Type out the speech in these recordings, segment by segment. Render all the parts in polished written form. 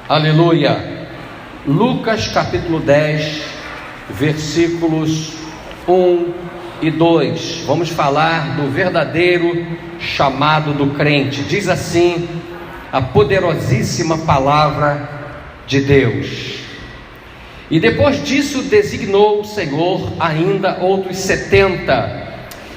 Aleluia. Lucas capítulo 10, versículos 1 e 2. Vamos falar do verdadeiro chamado do crente. Diz assim a poderosíssima palavra de Deus: e depois disso designou o Senhor ainda outros 70,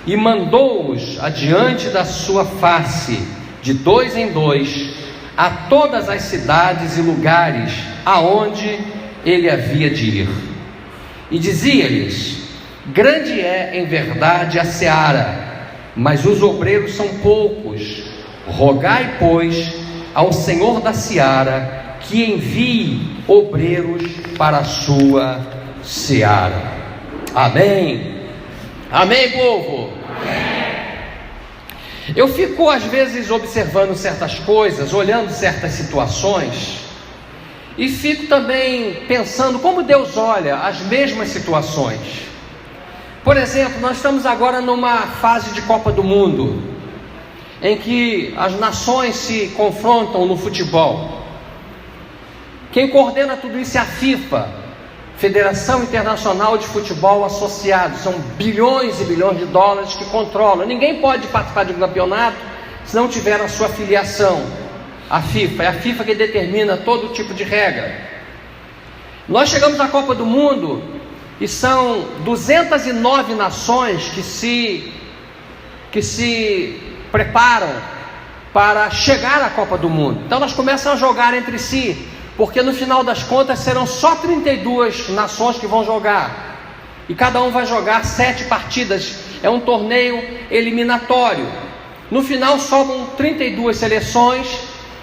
e mandou-os adiante da sua face, de 2 em 2, a todas as cidades e lugares aonde ele havia de ir. E dizia-lhes: grande é em verdade a seara, mas os obreiros são poucos. Rogai, pois, ao Senhor da seara que envie obreiros para a sua seara. Amém. Amém, povo? Amém. Eu fico às vezes observando certas coisas, olhando certas situações, e fico também pensando como Deus olha as mesmas situações. Por exemplo, nós estamos agora numa fase de Copa do Mundo, em que as nações se confrontam no futebol. Quem coordena tudo isso é a FIFA, Federação Internacional de Futebol Associado. São bilhões e bilhões de dólares que controlam. Ninguém pode participar de um campeonato se não tiver a sua filiação à FIFA. É a FIFA que determina todo tipo de regra. Nós chegamos à Copa do Mundo e são 209 nações que se preparam para chegar à Copa do Mundo. Então elas começam a jogar entre si, porque no final das contas serão só 32 nações que vão jogar, e cada um vai jogar 7 partidas. É um torneio eliminatório. No final sobram 32 seleções.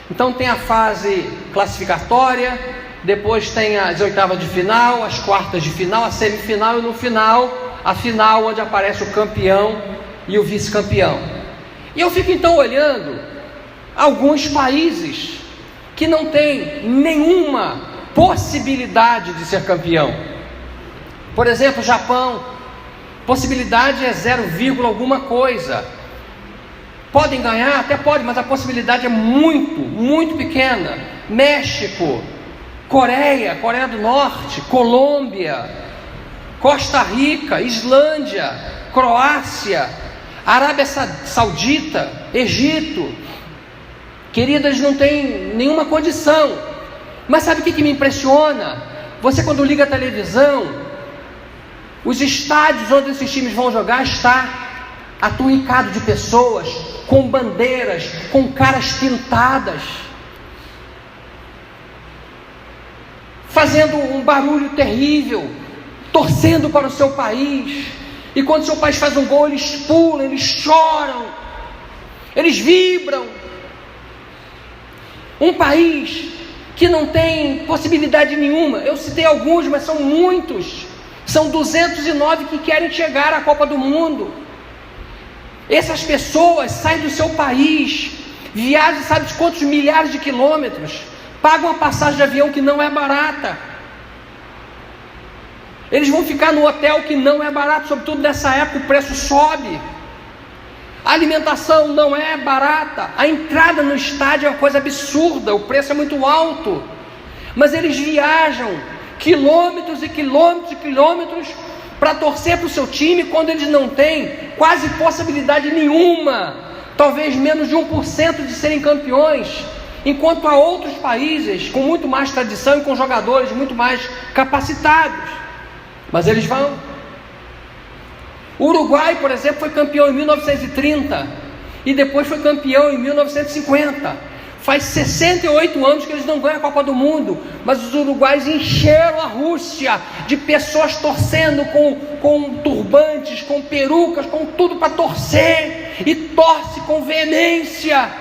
Então tem a fase classificatória, depois tem as oitavas de final, as quartas de final, a semifinal, e no final, a final, onde aparece o campeão e o vice-campeão. E eu fico então olhando alguns países que não tem nenhuma possibilidade de ser campeão. Por exemplo, Japão, possibilidade é 0, alguma coisa. Podem ganhar? Até pode, mas a possibilidade é muito pequena. México, Coreia do Norte, Colômbia, Costa Rica, Islândia, Croácia, Arábia Saudita, Egito. Queridas, não tem nenhuma condição. Mas sabe o que me impressiona? Você, quando liga a televisão, os estádios onde esses times vão jogar está aturricado de pessoas, com bandeiras, com caras pintadas, fazendo um barulho terrível, torcendo para o seu país. E quando seu país faz um gol, eles pulam, eles choram, eles vibram. Um país que não tem possibilidade nenhuma. Eu citei alguns, mas são muitos. São 209 que querem chegar à Copa do Mundo. Essas pessoas saem do seu país, viajam sabe de quantos milhares de quilômetros, pagam a passagem de avião que não é barata. Eles vão ficar no hotel que não é barato, sobretudo nessa época o preço sobe. A alimentação não é barata, a entrada no estádio é uma coisa absurda, o preço é muito alto. Mas eles viajam quilômetros e quilômetros e quilômetros para torcer para o seu time, quando eles não têm quase possibilidade nenhuma, talvez menos de 1% de serem campeões, enquanto há outros países com muito mais tradição e com jogadores muito mais capacitados. Mas eles vão. O Uruguai, por exemplo, foi campeão em 1930 e depois foi campeão em 1950. Faz 68 anos que eles não ganham a Copa do Mundo, mas os uruguaios encheram a Rússia de pessoas torcendo com turbantes, com perucas, com tudo para torcer, e torce com veemência.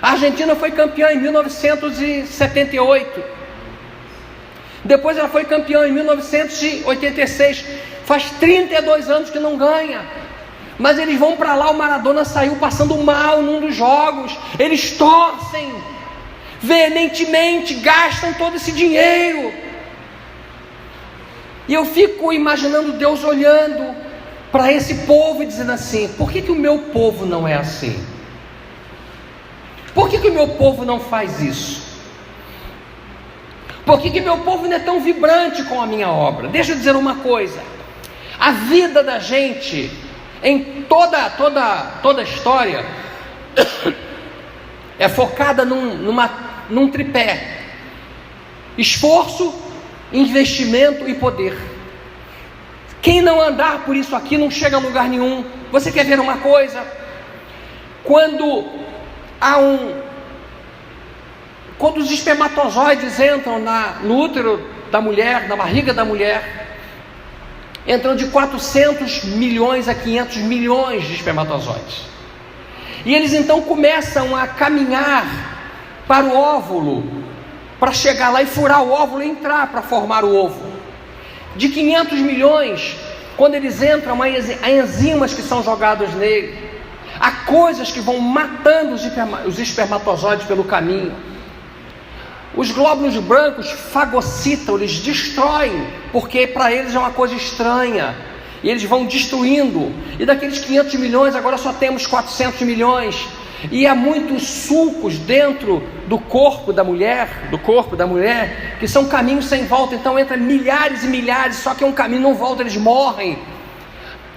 A Argentina foi campeã em 1978, depois ela foi campeã em 1986. Faz 32 anos que não ganha, mas eles vão para lá. O Maradona saiu passando mal num dos jogos, eles torcem veementemente, gastam todo esse dinheiro. E eu fico imaginando Deus olhando para esse povo e dizendo assim: por que o meu povo não é assim? Por que o meu povo não faz isso? Por que meu povo não é tão vibrante com a minha obra? Deixa eu dizer uma coisa: a vida da gente, em toda a história, é focada num tripé: esforço, investimento e poder. Quem não andar por isso aqui não chega a lugar nenhum. Você quer ver uma coisa? Quando os espermatozoides entram no útero da mulher, na barriga da mulher, entram de 400 milhões a 500 milhões de espermatozoides. E eles então começam a caminhar para o óvulo, para chegar lá e furar o óvulo e entrar para formar o ovo. De 500 milhões, quando eles entram, há enzimas que são jogadas nele, há coisas que vão matando os espermatozoides pelo caminho. Os glóbulos brancos fagocitam, eles destroem, porque para eles é uma coisa estranha, e eles vão destruindo, e daqueles 500 milhões agora só temos 400 milhões, e há muitos sulcos dentro do corpo da mulher, que são caminhos sem volta. Então entra milhares e milhares, só que é um caminho, não volta, eles morrem,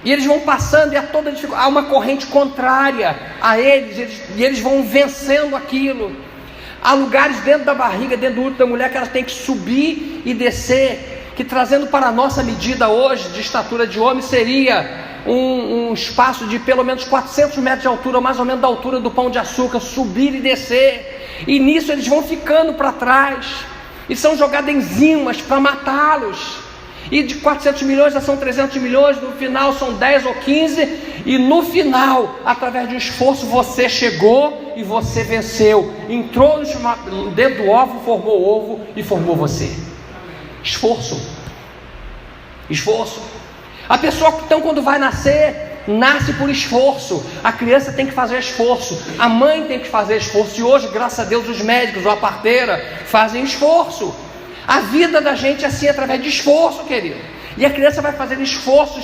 e eles vão passando, e há uma corrente contrária a eles, e eles vão vencendo aquilo. Há lugares dentro da barriga, dentro do útero da mulher, que elas têm que subir e descer, que trazendo para a nossa medida hoje, de estatura de homem, seria um espaço de pelo menos 400 metros de altura, mais ou menos da altura do pão de açúcar, subir e descer, e nisso eles vão ficando para trás, e são jogadas enzimas para matá-los, e de 400 milhões já são 300 milhões, no final são 10 ou 15, e no final, através de um esforço, você chegou e você venceu, entrou dentro do óvulo, formou o ovo e formou você. Esforço. A pessoa então, quando vai nascer, nasce por esforço. A criança tem que fazer esforço, a mãe tem que fazer esforço, e hoje, graças a Deus, os médicos ou a parteira fazem esforço. A vida da gente é assim, através de esforço, querido. E a criança vai fazendo esforço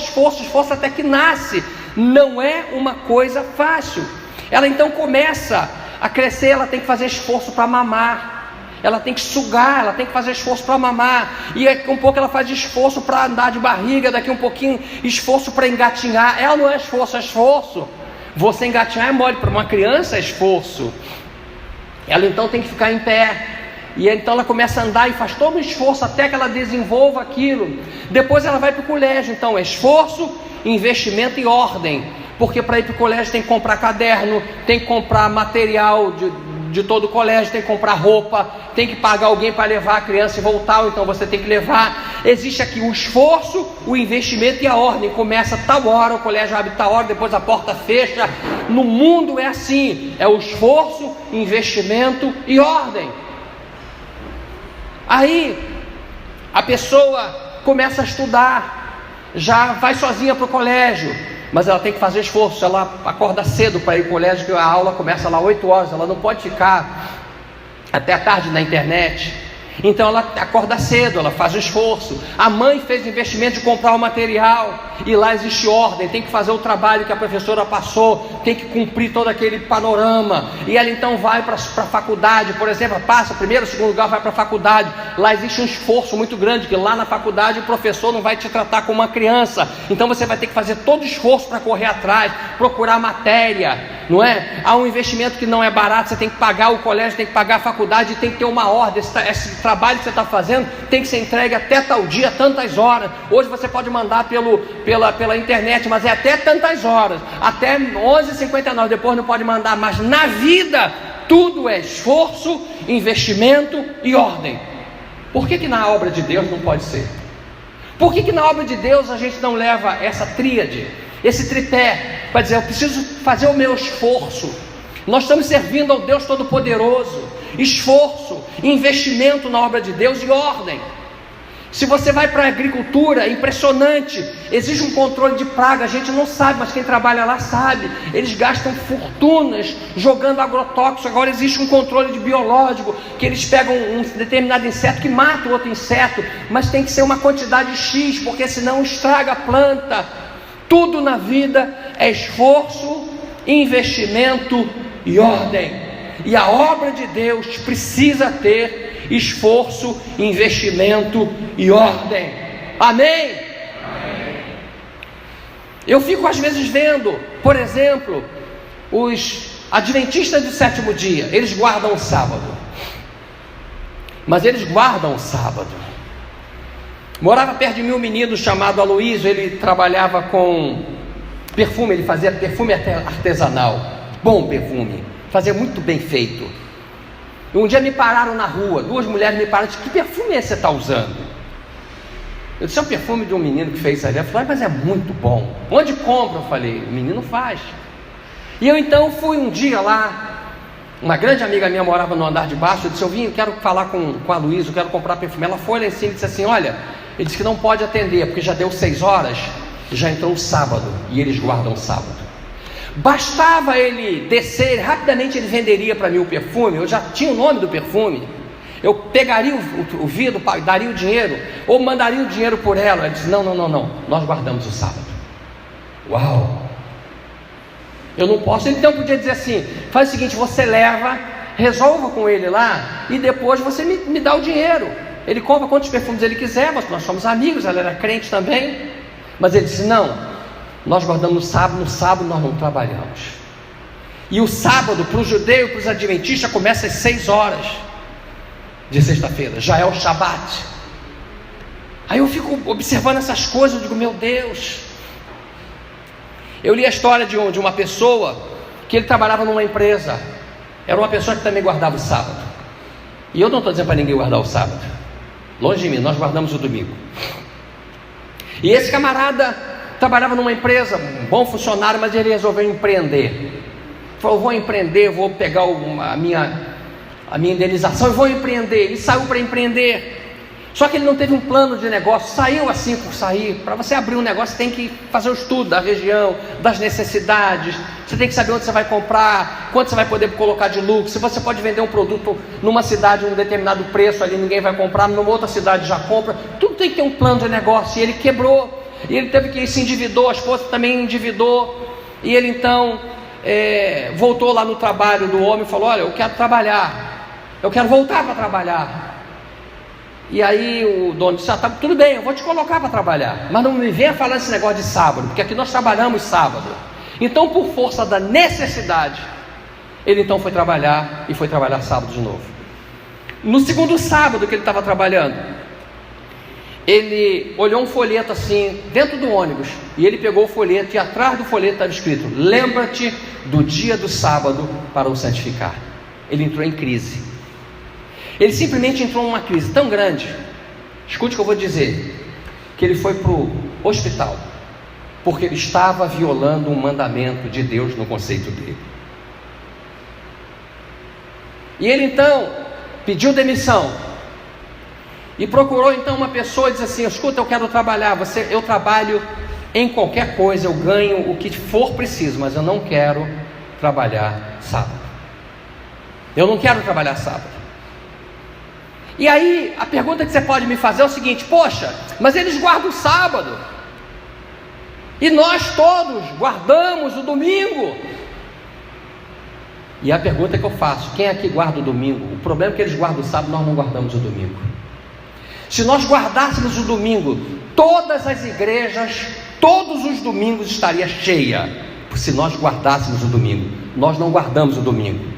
até que nasce. Não é uma coisa fácil. Ela então começa a crescer, ela tem que fazer esforço para mamar, ela tem que sugar, ela tem que fazer esforço para mamar, e daqui um pouco ela faz esforço para andar de barriga, daqui um pouquinho esforço para engatinhar. Ela não é esforço, é esforço. Você engatinhar é mole, para uma criança é esforço. Ela então tem que ficar em pé, e então ela começa a andar e faz todo um esforço até que ela desenvolva aquilo. Depois ela vai para o colégio, então é esforço, investimento e ordem, porque para ir para o colégio tem que comprar caderno, tem que comprar material de todo o colégio, tem que comprar roupa, tem que pagar alguém para levar a criança e voltar, ou então você tem que levar. Existe aqui o esforço, o investimento e a ordem. Começa tal hora, o colégio abre tal hora, depois a porta fecha. No mundo é assim, é o esforço, investimento e ordem. Aí a pessoa começa a estudar, já vai sozinha para o colégio, mas ela tem que fazer esforço. Ela acorda cedo para ir para o colégio, que a aula começa lá 8 horas, ela não pode ficar até a tarde na internet. Então ela acorda cedo, ela faz o esforço. A mãe fez o investimento de comprar o material, e lá existe ordem, tem que fazer o trabalho que a professora passou, tem que cumprir todo aquele panorama. E ela então vai para a faculdade, por exemplo, passa primeiro, segundo lugar, vai para a faculdade. Lá existe um esforço muito grande, que lá na faculdade o professor não vai te tratar como uma criança, então você vai ter que fazer todo o esforço para correr atrás, procurar matéria, não é? Há um investimento que não é barato, você tem que pagar o colégio, tem que pagar a faculdade, tem que ter uma ordem. Esse trabalho que você está fazendo tem que ser entregue até tal dia, tantas horas. Hoje você pode mandar pela internet, mas é até tantas horas, até 11h59, depois não pode mandar. Mas na vida tudo é esforço, investimento e ordem. Por que na obra de Deus não pode ser? Por que na obra de Deus a gente não leva essa tríade, esse tripé, para dizer: eu preciso fazer o meu esforço? Nós estamos servindo ao Deus Todo-Poderoso. Esforço, investimento na obra de Deus e ordem. Se você vai para a agricultura, é impressionante, existe um controle de praga, a gente não sabe, mas quem trabalha lá sabe. Eles gastam fortunas jogando agrotóxico. Agora existe um controle de biológico, que eles pegam um determinado inseto que mata o outro inseto, mas tem que ser uma quantidade X, porque senão estraga a planta. Tudo na vida é esforço, investimento e ordem. E a obra de Deus precisa ter esforço, investimento e ordem. Amém? Eu fico às vezes vendo, por exemplo, os adventistas do sétimo dia, eles guardam o sábado, mas eles guardam o sábado. Morava perto de mim um menino chamado Aloysio, ele trabalhava com perfume, ele fazia perfume artesanal, bom perfume, fazia muito bem feito. E um dia me pararam na rua, duas mulheres me pararam e disseram: que perfume é esse que você está usando? Eu disse: é um perfume de um menino que fez ali. Ela falou: mas é muito bom. Onde compra? Eu falei: o menino faz. E eu então fui um dia lá, uma grande amiga minha morava no andar de baixo. Eu disse: eu quero falar com a Luísa, eu quero comprar perfume. Ela foi lá em cima e disse assim: olha, ele disse que não pode atender, porque já deu 6 horas, já entrou o sábado, e eles guardam o sábado. Bastava ele descer, rapidamente ele venderia para mim o perfume. Eu já tinha o nome do perfume. Eu pegaria o vidro, daria o dinheiro, ou mandaria o dinheiro por ela. Ela disse: não, nós guardamos o sábado. Uau! Eu não posso. Ele então podia dizer assim: faz o seguinte, você leva, resolva com ele lá, e depois você me dá o dinheiro. Ele compra quantos perfumes ele quiser, nós somos amigos, ela era crente também. Mas ele disse: não, nós guardamos no sábado nós não trabalhamos. E o sábado para o judeu e para os adventistas começa às 6 horas de sexta-feira, já é o Shabat. Aí eu fico observando essas coisas, eu digo: meu Deus. Eu li a história de uma pessoa que ele trabalhava numa empresa, era uma pessoa que também guardava o sábado. E eu não estou dizendo para ninguém guardar o sábado, longe de mim, nós guardamos o domingo. E esse camarada trabalhava numa empresa, um bom funcionário, mas ele resolveu empreender. Falou: vou empreender, vou pegar a minha indenização e vou empreender. Ele saiu para empreender, só que ele não teve um plano de negócio, saiu assim por sair. Para você abrir um negócio, você tem que fazer o estudo da região, das necessidades, você tem que saber onde você vai comprar, quanto você vai poder colocar de lucro, se você pode vender um produto numa cidade um determinado preço, ali ninguém vai comprar, numa outra cidade já compra. Tudo tem que ter um plano de negócio. E ele quebrou, e ele teve que ir, se endividou, a esposa também endividou, e ele então voltou lá no trabalho do homem e falou: olha, eu quero trabalhar, eu quero voltar para trabalhar. E aí o dono disse: tá, tudo bem, eu vou te colocar para trabalhar, mas não me venha falar esse negócio de sábado, porque aqui nós trabalhamos sábado. Então, por força da necessidade, ele então foi trabalhar, e foi trabalhar sábado de novo. No segundo sábado que ele estava trabalhando, ele olhou um folheto assim, dentro do ônibus, e ele pegou o folheto, e atrás do folheto estava escrito: lembra-te do dia do sábado para o santificar. Ele entrou em crise. Ele simplesmente entrou numa crise tão grande, escute o que eu vou dizer, que ele foi para o hospital, porque ele estava violando um mandamento de Deus no conceito dele. E ele então pediu demissão, e procurou então uma pessoa e disse assim: escuta, eu quero trabalhar, eu trabalho em qualquer coisa, eu ganho o que for preciso, mas eu não quero trabalhar sábado. Eu não quero trabalhar sábado. E aí, a pergunta que você pode me fazer é o seguinte: poxa, mas eles guardam o sábado, e nós todos guardamos o domingo. E a pergunta que eu faço: quem aqui guarda o domingo? O problema é que eles guardam o sábado, nós não guardamos o domingo. Se nós guardássemos o domingo, todas as igrejas, todos os domingos estaria cheia. Se nós guardássemos o domingo, nós não guardamos o domingo.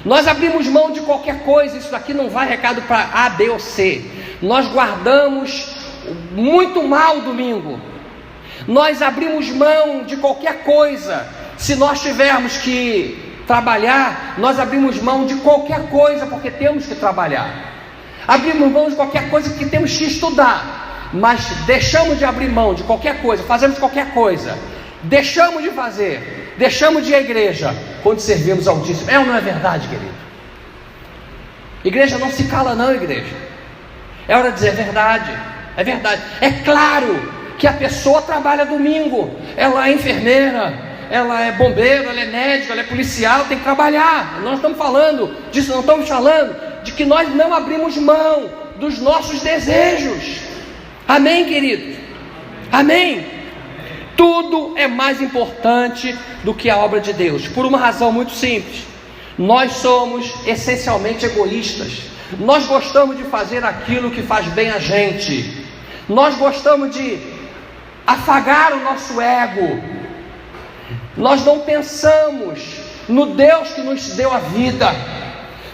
Nós abrimos mão de qualquer coisa. Isso daqui não vai recado para A, B ou C. Nós guardamos muito mal o domingo. Nós abrimos mão de qualquer coisa. Se nós tivermos que trabalhar, nós abrimos mão de qualquer coisa porque temos que trabalhar. Abrimos mão de qualquer coisa porque temos que estudar. Mas deixamos de abrir mão de qualquer coisa, fazemos qualquer coisa, deixamos de fazer, deixamos de ir à igreja quando servimos ao Altíssimo. É ou não é verdade, querido? Igreja não se cala não, igreja. É hora de dizer: é verdade, é verdade. É claro que a pessoa trabalha domingo, ela é enfermeira, ela é bombeiro, ela é médico, ela é policial, tem que trabalhar. Nós estamos falando disso, não estamos falando de que nós não abrimos mão dos nossos desejos. Amém, queridos? Amém? Tudo é mais importante do que a obra de Deus, por uma razão muito simples. Nós somos essencialmente egoístas. Nós gostamos de fazer aquilo que faz bem a gente. Nós gostamos de afagar o nosso ego. Nós não pensamos no Deus que nos deu a vida,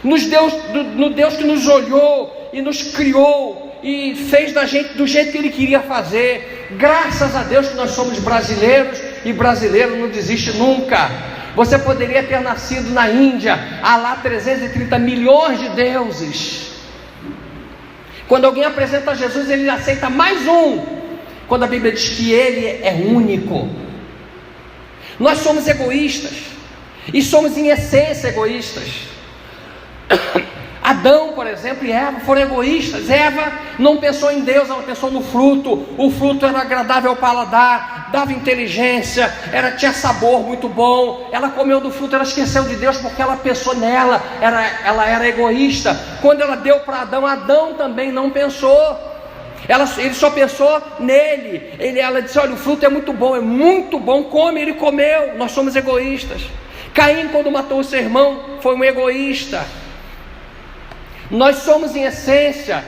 no Deus que nos olhou e nos criou e fez da gente do jeito que Ele queria fazer. Graças a Deus que nós somos brasileiros, e brasileiro não desiste nunca. Você poderia ter nascido na Índia, há lá 330 milhões de deuses. Quando alguém apresenta Jesus, ele aceita mais um, quando a Bíblia diz que Ele é único. Nós somos egoístas, e somos em essência egoístas. Adão, por exemplo, e Eva foram egoístas. Eva não pensou em Deus, ela pensou no fruto. O fruto era agradável ao paladar, dava inteligência, tinha sabor muito bom. Ela comeu do fruto, ela esqueceu de Deus porque ela pensou nela, ela era egoísta. Quando ela deu para Adão, Adão também não pensou. Ele só pensou nele. Ela disse: olha, o fruto é muito bom, come. Ele comeu. Nós somos egoístas. Caim, quando matou o seu irmão, foi um egoísta. Nós somos em essência,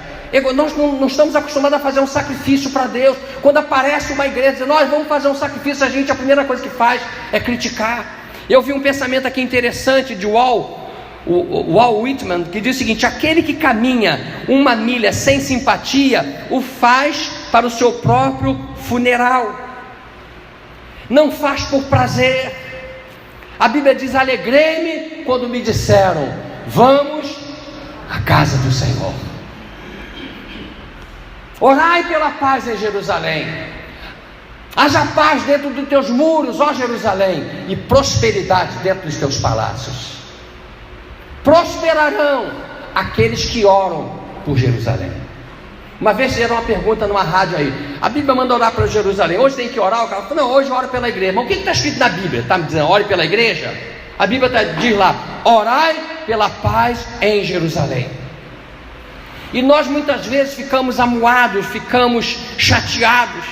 nós não estamos acostumados a fazer um sacrifício para Deus. Quando aparece uma igreja dizendo: nós vamos fazer um sacrifício, a primeira coisa que faz é criticar. Eu vi um pensamento aqui interessante de Walt Whitman, que diz o seguinte: aquele que caminha uma milha sem simpatia, o faz para o seu próprio funeral, não faz por prazer. A Bíblia diz: alegrei-me quando me disseram, vamos à casa do Senhor. Orai pela paz em Jerusalém. Haja paz dentro dos teus muros, ó Jerusalém, e prosperidade dentro dos teus palácios. Prosperarão aqueles que oram por Jerusalém. Uma vez fizeram uma pergunta numa rádio aí: a Bíblia manda orar para Jerusalém, hoje tem que orar? O cara falou: não, hoje eu oro pela igreja. Mas o que está escrito na Bíblia? Está me dizendo, ore pela igreja? A Bíblia diz lá: orai pela paz em Jerusalém. E nós muitas vezes ficamos amuados, ficamos chateados,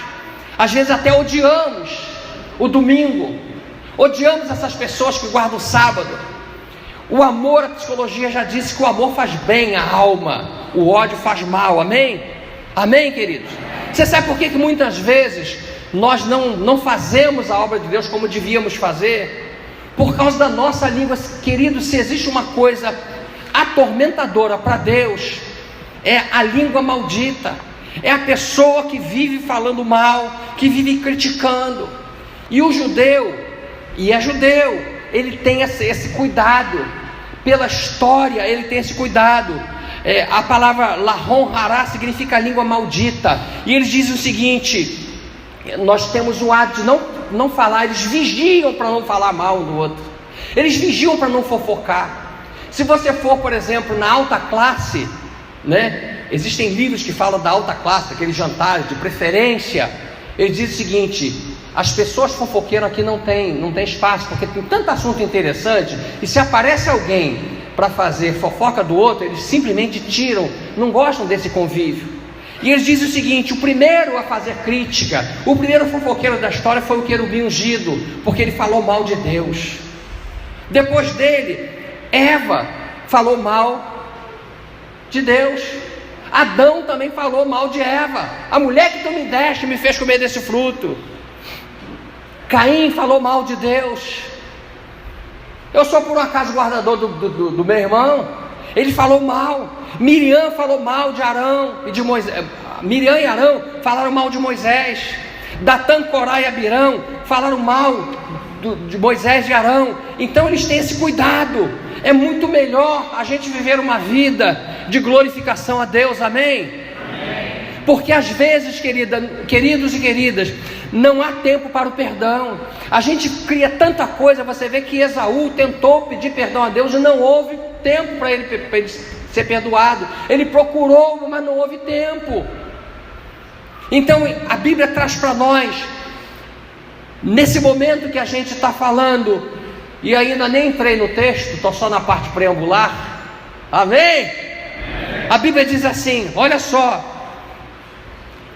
às vezes até odiamos o domingo, odiamos essas pessoas que guardam o sábado. O amor, a psicologia já disse que o amor faz bem à alma, o ódio faz mal. Amém? Amém, queridos? Você sabe por que muitas vezes nós não fazemos a obra de Deus como devíamos fazer? Por causa da nossa língua. Queridos, se existe uma coisa atormentadora para Deus, é a língua maldita. É a pessoa que vive falando mal, que vive criticando. E o judeu, ele tem esse cuidado. Pela história, ele tem esse cuidado. A palavra lahon hará significa língua maldita. E eles dizem o seguinte: nós temos o hábito de não falar. Eles vigiam para não falar mal um do outro. Eles vigiam para não fofocar. Se você for, por exemplo, na alta classe, né? Existem livros que falam da alta classe, aqueles jantares de preferência. Ele diz o seguinte: as pessoas fofoqueiras aqui não tem espaço, porque tem tanto assunto interessante, e se aparece alguém para fazer fofoca do outro, eles simplesmente tiram, não gostam desse convívio. E eles dizem o seguinte: o primeiro a fazer crítica, o primeiro fofoqueiro da história foi o querubim ungido, porque ele falou mal de Deus. Depois dele, Eva falou mal de Deus. Adão também falou mal de Eva: a mulher que tu me deste me fez comer desse fruto. Caim falou mal de Deus. Eu sou por um acaso guardador do meu irmão. Ele falou mal. Miriam falou mal de Arão e de Moisés. Miriam e Arão falaram mal de Moisés. Datã, Corá e Abirão falaram mal de Moisés e Arão. Então eles têm esse cuidado. É muito melhor a gente viver uma vida de glorificação a Deus. Amém? Amém. Porque às vezes, queridos e queridas, não há tempo para o perdão. A gente cria tanta coisa. Você vê que Esaú tentou pedir perdão a Deus e não houve tempo para ele ser perdoado. Ele procurou, mas não houve tempo. Então a Bíblia traz para nós, nesse momento que a gente está falando, e ainda nem entrei no texto, estou só na parte preambular. Amém? A Bíblia diz assim, olha só,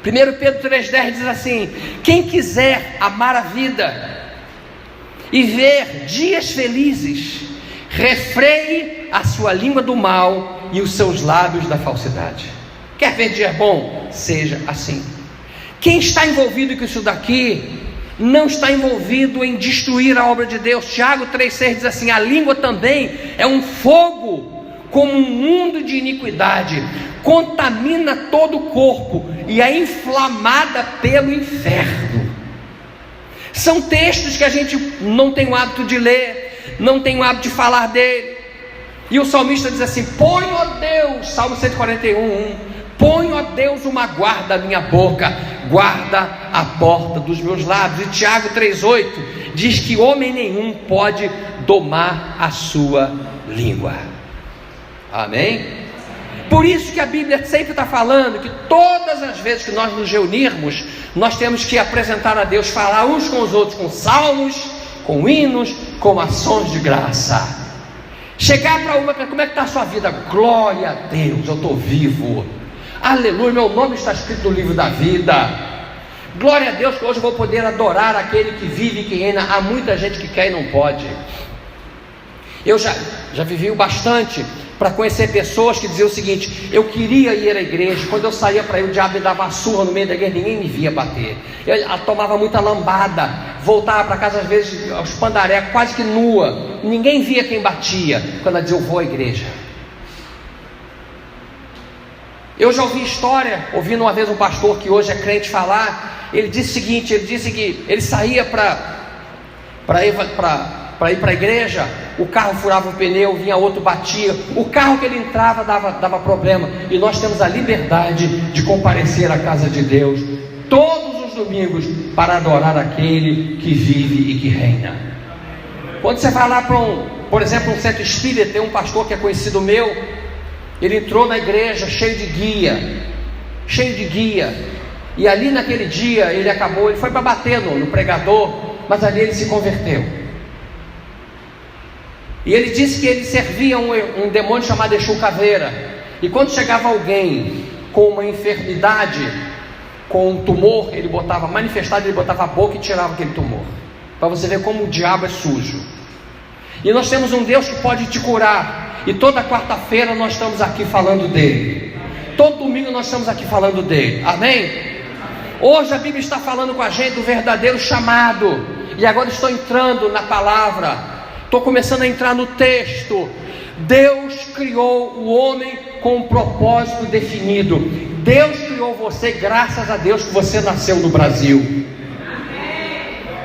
1 Pedro 3,10 diz assim: quem quiser amar a vida e ver dias felizes, refreie a sua língua do mal e os seus lábios da falsidade. Quer ver dia bom? Seja assim. Quem está envolvido com isso daqui, não está envolvido em destruir a obra de Deus. Tiago 3,6 diz assim: a língua também é um fogo, como um mundo de iniquidade, contamina todo o corpo e é inflamada pelo inferno. São textos que a gente não tem o hábito de ler, não tem o hábito de falar dele. E o salmista diz assim: põe, ó Deus, Salmo 141:1, põe, ó Deus, uma guarda à minha boca, guarda a porta dos meus lábios. E Tiago 3,8 diz que homem nenhum pode domar a sua língua. Amém? Por isso que a Bíblia sempre está falando que todas as vezes que nós nos reunirmos, nós temos que apresentar a Deus, falar uns com os outros com salmos, com hinos, com ações de graça. Chegar para uma, como é que está a sua vida? Glória a Deus, eu estou vivo. Aleluia, meu nome está escrito no livro da vida. Glória a Deus que hoje eu vou poder adorar aquele que vive e que reina. Há muita gente que quer e não pode. Eu já vivi bastante para conhecer pessoas que diziam o seguinte: eu queria ir à igreja, quando eu saía para ir, o diabo me dava uma surra no meio da igreja, ninguém me via bater. Eu tomava muita lambada, voltava para casa às vezes aos pandaré, quase que nua, ninguém via quem batia, quando ela dizia: eu vou à igreja. Eu já ouvi história, ouvindo uma vez um pastor que hoje é crente falar, ele disse o seguinte: ele disse que ele saía para ir para a igreja, o carro furava o pneu, vinha outro, batia, o carro que ele entrava dava problema, e nós temos a liberdade de comparecer à casa de Deus todos os domingos para adorar aquele que vive e que reina. Quando você vai lá para por exemplo, um centro espírita, tem um pastor que é conhecido meu, ele entrou na igreja cheio de guia, e ali naquele dia ele foi para bater no pregador, mas ali ele se converteu. E ele disse que ele servia um demônio chamado Exu Caveira. E quando chegava alguém com uma enfermidade, com um tumor, ele botava a boca e tirava aquele tumor. Para você ver como o diabo é sujo. E nós temos um Deus que pode te curar. E toda quarta-feira nós estamos aqui falando dele. Todo domingo nós estamos aqui falando dele. Amém? Hoje a Bíblia está falando com a gente do verdadeiro chamado. E agora estou entrando na palavra. Estou começando a entrar no texto. Deus criou o homem com um propósito definido. Deus criou você, graças a Deus que você nasceu no Brasil.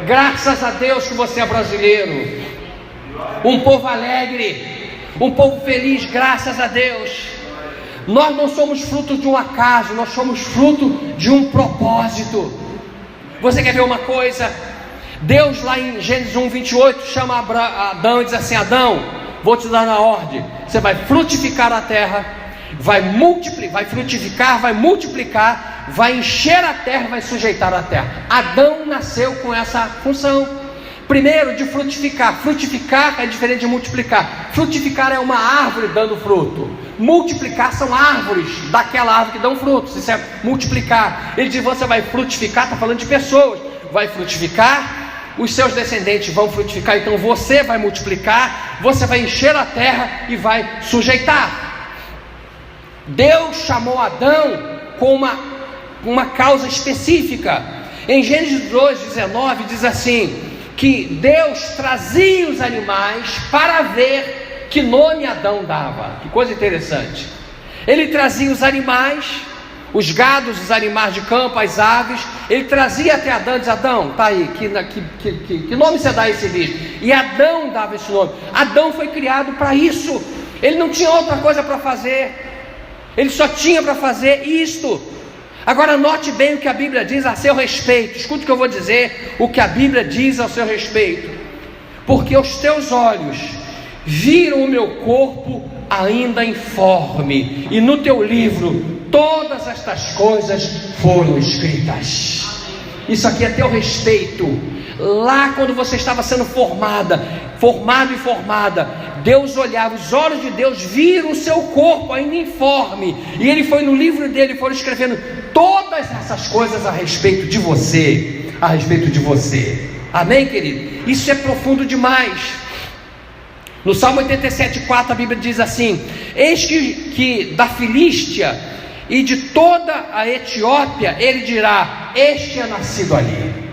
Graças a Deus que você é brasileiro. Um povo alegre, um povo feliz, graças a Deus. Nós não somos fruto de um acaso, nós somos fruto de um propósito. Você quer ver uma coisa? Deus lá em Gênesis 1:28 chama Adão e diz assim: Adão, vou te dar na ordem, você vai frutificar a terra, vai frutificar, vai multiplicar, vai encher a terra, vai sujeitar a terra. Adão nasceu com essa função. Primeiro, de frutificar. Frutificar é diferente de multiplicar. Frutificar é uma árvore dando fruto. Multiplicar são árvores daquela árvore que dão frutos. Isso é multiplicar. Ele diz: você vai frutificar, está falando de pessoas. Vai frutificar, os seus descendentes vão frutificar, então você vai multiplicar, você vai encher a terra e vai sujeitar. Deus chamou Adão com uma causa específica. Em Gênesis 2:19 diz assim, que Deus trazia os animais para ver que nome Adão dava. Que coisa interessante. Ele trazia os animais, os gados, os animais de campo, as aves. Ele trazia até Adão e dizia: Adão, tá aí, que nome você dá a esse bicho? E Adão dava esse nome. Adão foi criado para isso. Ele não tinha outra coisa para fazer, ele só tinha para fazer isto. Agora note bem o que a Bíblia diz a seu respeito. Escute o que eu vou dizer, o que a Bíblia diz ao seu respeito. Porque os teus olhos viram o meu corpo ainda informe, e no teu livro todas estas coisas foram escritas. Isso aqui é teu respeito. Lá quando você estava sendo formado e formada, Deus olhava, os olhos de Deus viram o seu corpo ainda informe, e Ele foi no livro dele, foram escrevendo todas essas coisas a respeito de você, a respeito de você. Amém, querido? Isso é profundo demais. No Salmo 87,4 a Bíblia diz assim: eis que da Filístia e de toda a Etiópia ele dirá: este é nascido ali.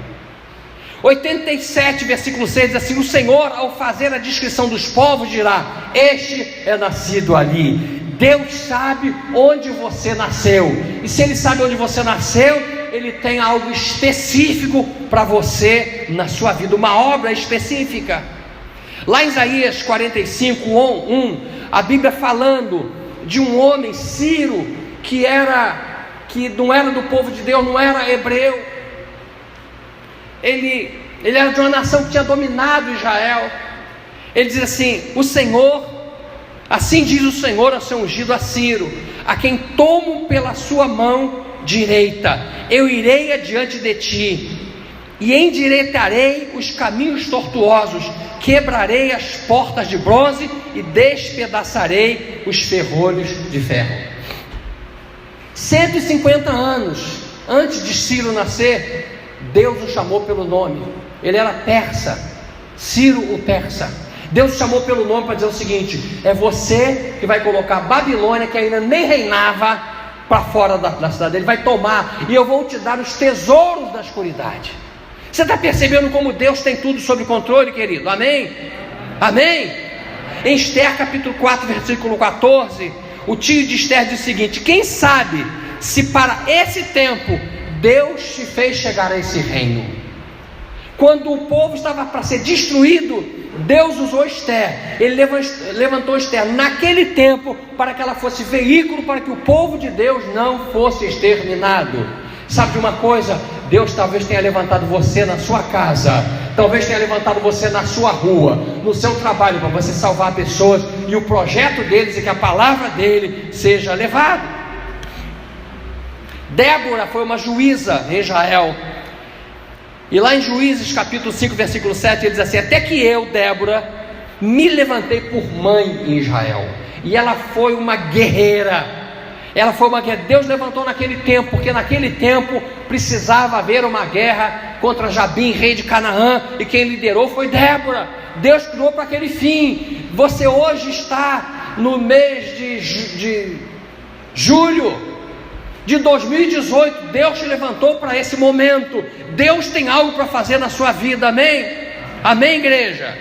87 versículo 6 diz assim: o Senhor, ao fazer a descrição dos povos, dirá: este é nascido ali. Deus sabe onde você nasceu, e se Ele sabe onde você nasceu, Ele tem algo específico para você na sua vida, uma obra específica. Lá em Isaías 45:1, a Bíblia falando de um homem, Ciro, que não era do povo de Deus, não era hebreu. Ele era de uma nação que tinha dominado Israel. Ele diz assim: o Senhor, assim diz o Senhor ao seu ungido, a Ciro, a quem tomo pela sua mão direita, eu irei adiante de ti, e endireitarei os caminhos tortuosos, quebrarei as portas de bronze e despedaçarei os ferrolhos de ferro. 150 anos antes de Ciro nascer, Deus o chamou pelo nome. Ele era persa, Ciro o persa. Deus o chamou pelo nome para dizer o seguinte: é você que vai colocar Babilônia, que ainda nem reinava, para fora da cidade. Ele vai tomar, e eu vou te dar os tesouros da escuridade. Você está percebendo como Deus tem tudo sob controle, querido? Amém? Amém? Em Esther capítulo 4 versículo 14, o tio de Esther diz o seguinte: quem sabe se para esse tempo Deus te fez chegar a esse reino? Quando o povo estava para ser destruído, Deus usou Esther. Ele levantou Esther naquele tempo para que ela fosse veículo para que o povo de Deus não fosse exterminado. Sabe de uma coisa? Deus talvez tenha levantado você na sua casa, talvez tenha levantado você na sua rua, no seu trabalho, para você salvar pessoas, e o projeto deles é que a palavra dele seja levada. Débora foi uma juíza em Israel, e lá em Juízes capítulo 5 versículo 7 ele diz assim: até que eu, Débora, me levantei por mãe em Israel. E ela foi uma guerreira. Deus levantou naquele tempo, porque naquele tempo precisava haver uma guerra contra Jabim, rei de Canaã, e quem liderou foi Débora. Deus criou para aquele fim. Você hoje está no mês de julho de 2018, Deus te levantou para esse momento. Deus tem algo para fazer na sua vida, amém? Amém, igreja?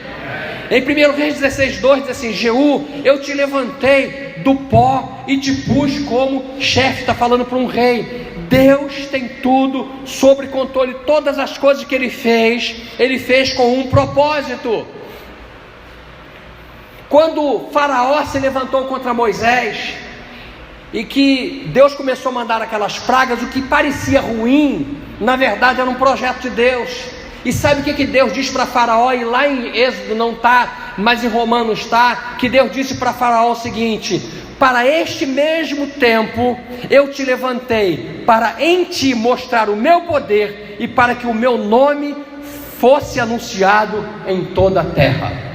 Em 1 Reis 16:2 diz assim: Jeú, eu te levantei do pó e te pus como chefe. Está falando para um rei. Deus tem tudo sob controle. Todas as coisas que Ele fez com um propósito. Quando Faraó se levantou contra Moisés, e que Deus começou a mandar aquelas pragas, o que parecia ruim, na verdade era um projeto de Deus. E sabe o que Deus diz para Faraó? E lá em Êxodo não está, mas em Romanos está, que Deus disse para Faraó o seguinte: para este mesmo tempo eu te levantei, para em ti mostrar o meu poder, e para que o meu nome fosse anunciado em toda a terra.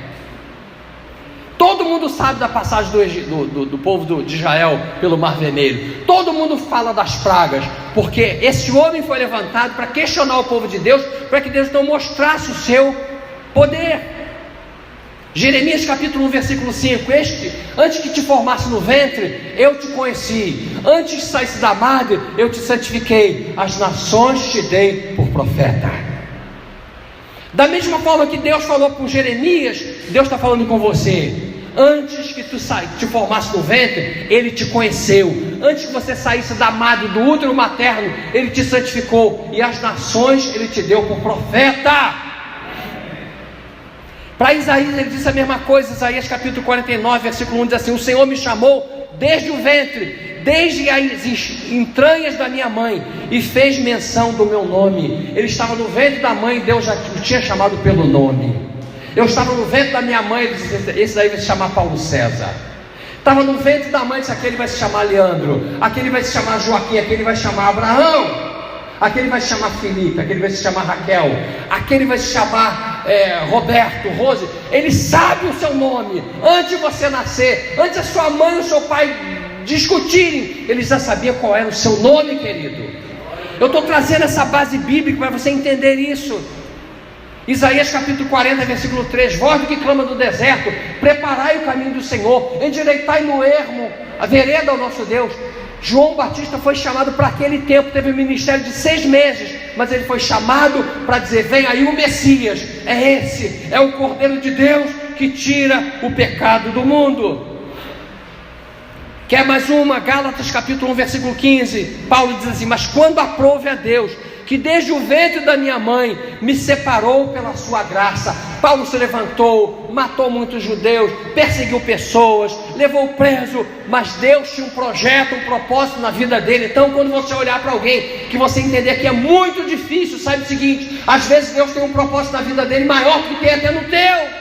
Todo mundo sabe da passagem do povo de Israel pelo Mar Vermelho. Todo mundo fala das pragas, porque esse homem foi levantado para questionar o povo de Deus, para que Deus não mostrasse o seu poder. Jeremias capítulo 1 versículo 5: antes que te formasse no ventre, eu te conheci, antes que saísse da madre, eu te santifiquei, as nações te dei por profeta. Da mesma forma que Deus falou com Jeremias, Deus está falando com você. Antes que tu te formasse no ventre, Ele te conheceu. Antes que você saísse da madre, do útero materno, Ele te santificou, e as nações Ele te deu por profeta. Para Isaías ele disse a mesma coisa. Isaías capítulo 49 versículo 1 diz assim: o Senhor me chamou desde o ventre, desde as entranhas da minha mãe, e fez menção do meu nome. Ele estava no ventre da mãe, Deus já o tinha chamado pelo nome. Eu estava no ventre da minha mãe, ele disse: esse daí vai se chamar Paulo César. Estava no ventre da mãe, disse: aquele vai se chamar Leandro, aquele vai se chamar Joaquim, aquele vai se chamar Abraão, aquele vai se chamar Felipe, aquele vai se chamar Raquel, aquele vai se chamar Roberto, Rose. Ele sabe o seu nome. Antes de você nascer, antes a sua mãe e o seu pai discutirem, ele já sabia qual era o seu nome, querido. Eu estou trazendo essa base bíblica para você entender isso. Isaías capítulo 40, versículo 3: voz do que clama do deserto, preparai o caminho do Senhor, endireitai no ermo a vereda ao nosso Deus. João Batista foi chamado para aquele tempo, teve um ministério de 6 meses, mas ele foi chamado para dizer: vem aí o Messias, é esse, é o Cordeiro de Deus que tira o pecado do mundo. Quer mais uma? Gálatas capítulo 1, versículo 15, Paulo diz assim: mas quando aprouve a Deus, que desde o ventre da minha mãe me separou pela sua graça. Paulo se levantou, matou muitos judeus, perseguiu pessoas, levou preso, mas Deus tinha um projeto, um propósito na vida dele. Então, quando você olhar para alguém que você entender que é muito difícil, saiba o seguinte: às vezes Deus tem um propósito na vida dele maior do que tem até no teu,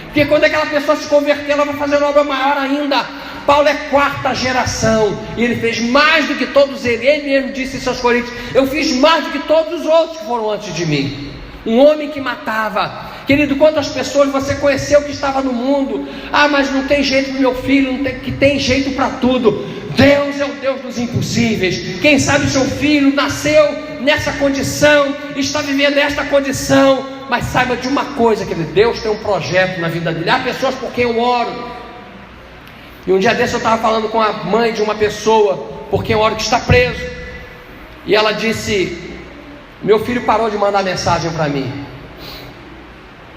porque quando aquela pessoa se converter, ela vai fazer uma obra maior ainda. Paulo é 4ª geração, e ele fez mais do que todos eles. Ele mesmo disse em aos Coríntios: eu fiz mais do que todos os outros que foram antes de mim. Um homem que matava. Querido, quantas pessoas você conheceu que estava no mundo? Ah, mas não tem jeito para o meu filho, não tem, que tem jeito para tudo. Deus é o Deus dos impossíveis. Quem sabe o seu filho nasceu nessa condição, está vivendo esta condição, mas saiba de uma coisa, querido: Deus tem um projeto na vida dele. Há pessoas por quem eu oro. E um dia desse eu estava falando com a mãe de uma pessoa por quem eu oro, que está preso. E ela disse: meu filho parou de mandar mensagem para mim.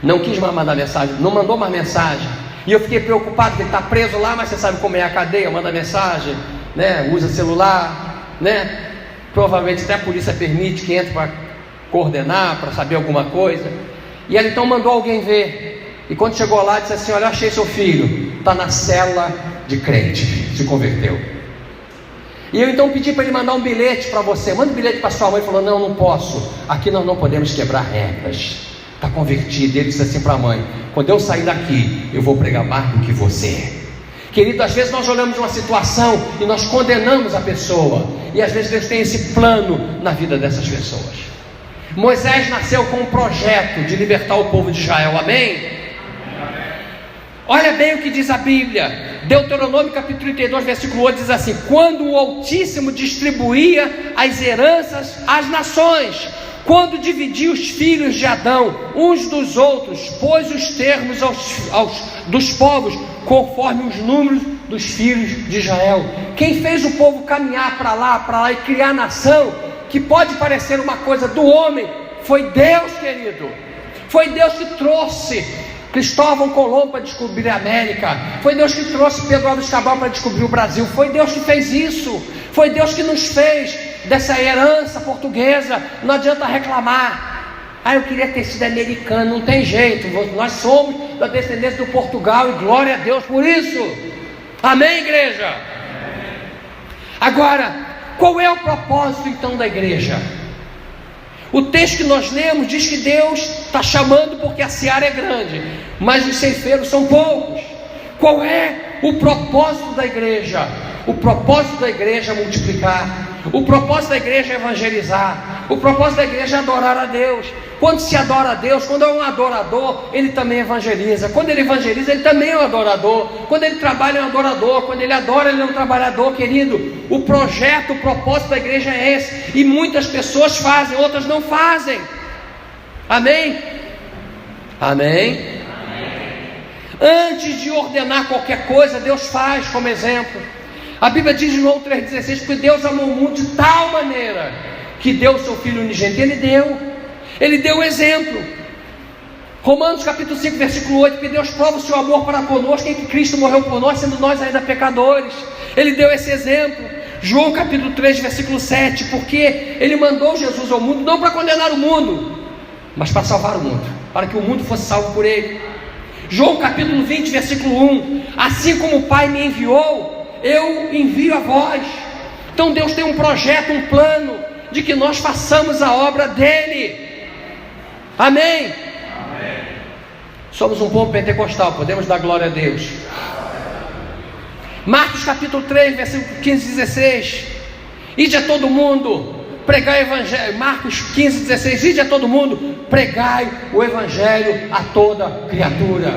Não quis mais mandar mensagem, não mandou mais mensagem. E eu fiquei preocupado, que ele está preso lá, mas você sabe como é a cadeia, manda mensagem, né? Usa celular, né? Provavelmente até a polícia permite que entre para coordenar, para saber alguma coisa. E ela então mandou alguém ver. E quando chegou lá, disse assim: olha, achei seu filho, está na cela de crente, se converteu. E eu então pedi para ele mandar um bilhete para você. Manda um bilhete para sua mãe. Ele falou: não, não posso, aqui nós não podemos quebrar regras. Está convertido. Ele disse assim para a mãe: quando eu sair daqui, eu vou pregar mais do que você. Querido, às vezes nós olhamos uma situação e nós condenamos a pessoa, e às vezes Deus tem esse plano na vida dessas pessoas. Moisés nasceu com um projeto de libertar o povo de Israel, amém? Olha bem o que diz a Bíblia. Deuteronômio capítulo 32, versículo 8 diz assim: quando o Altíssimo distribuía as heranças às nações, quando dividia os filhos de Adão uns dos outros, pôs os termos dos povos conforme os números dos filhos de Israel. Quem fez o povo caminhar para lá e criar nação, que pode parecer uma coisa do homem, foi Deus, querido. Foi Deus que trouxe Cristóvão Colombo para descobrir a América. Foi Deus que trouxe Pedro Álvares Cabral para descobrir o Brasil. Foi Deus que fez isso. Foi Deus que nos fez dessa herança portuguesa. Não adianta reclamar: ah, eu queria ter sido americano. Não tem jeito, nós somos da descendência do Portugal, e glória a Deus por isso. Amém, igreja? Agora, qual é o propósito então da igreja? O texto que nós lemos diz que Deus está chamando porque a seara é grande, mas os ceifeiros são poucos. Qual é o propósito da igreja? O propósito da igreja é multiplicar. O propósito da igreja é evangelizar. O propósito da igreja é adorar a Deus. Quando se adora a Deus, quando é um adorador, ele também evangeliza. Quando ele evangeliza, ele também é um adorador. Quando ele trabalha, é um adorador. Quando ele adora, ele é um trabalhador, querido. O projeto, o propósito da igreja é esse. E muitas pessoas fazem, outras não fazem. Amém? Amém? Antes de ordenar qualquer coisa, Deus faz como exemplo. A Bíblia diz em João 3,16: porque Deus amou o mundo de tal maneira que deu o seu Filho unigênito. Ele deu o exemplo. Romanos capítulo 5, versículo 8: porque Deus prova o seu amor para conosco em que Cristo morreu por nós, sendo nós ainda pecadores. Ele deu esse exemplo. João capítulo 3, versículo 7: porque Ele mandou Jesus ao mundo, não para condenar o mundo, mas para salvar o mundo, para que o mundo fosse salvo por Ele. João capítulo 20, versículo 1: assim como o Pai me enviou, eu envio a vós. Então Deus tem um projeto, um plano de que nós façamos a obra dele. Amém? Amém. Somos um povo pentecostal, podemos dar glória a Deus. Marcos capítulo 3, versículo 15 e 16: ide a todo mundo, pregai o evangelho. Marcos 15, 16: ide a todo mundo, pregai o evangelho a toda criatura.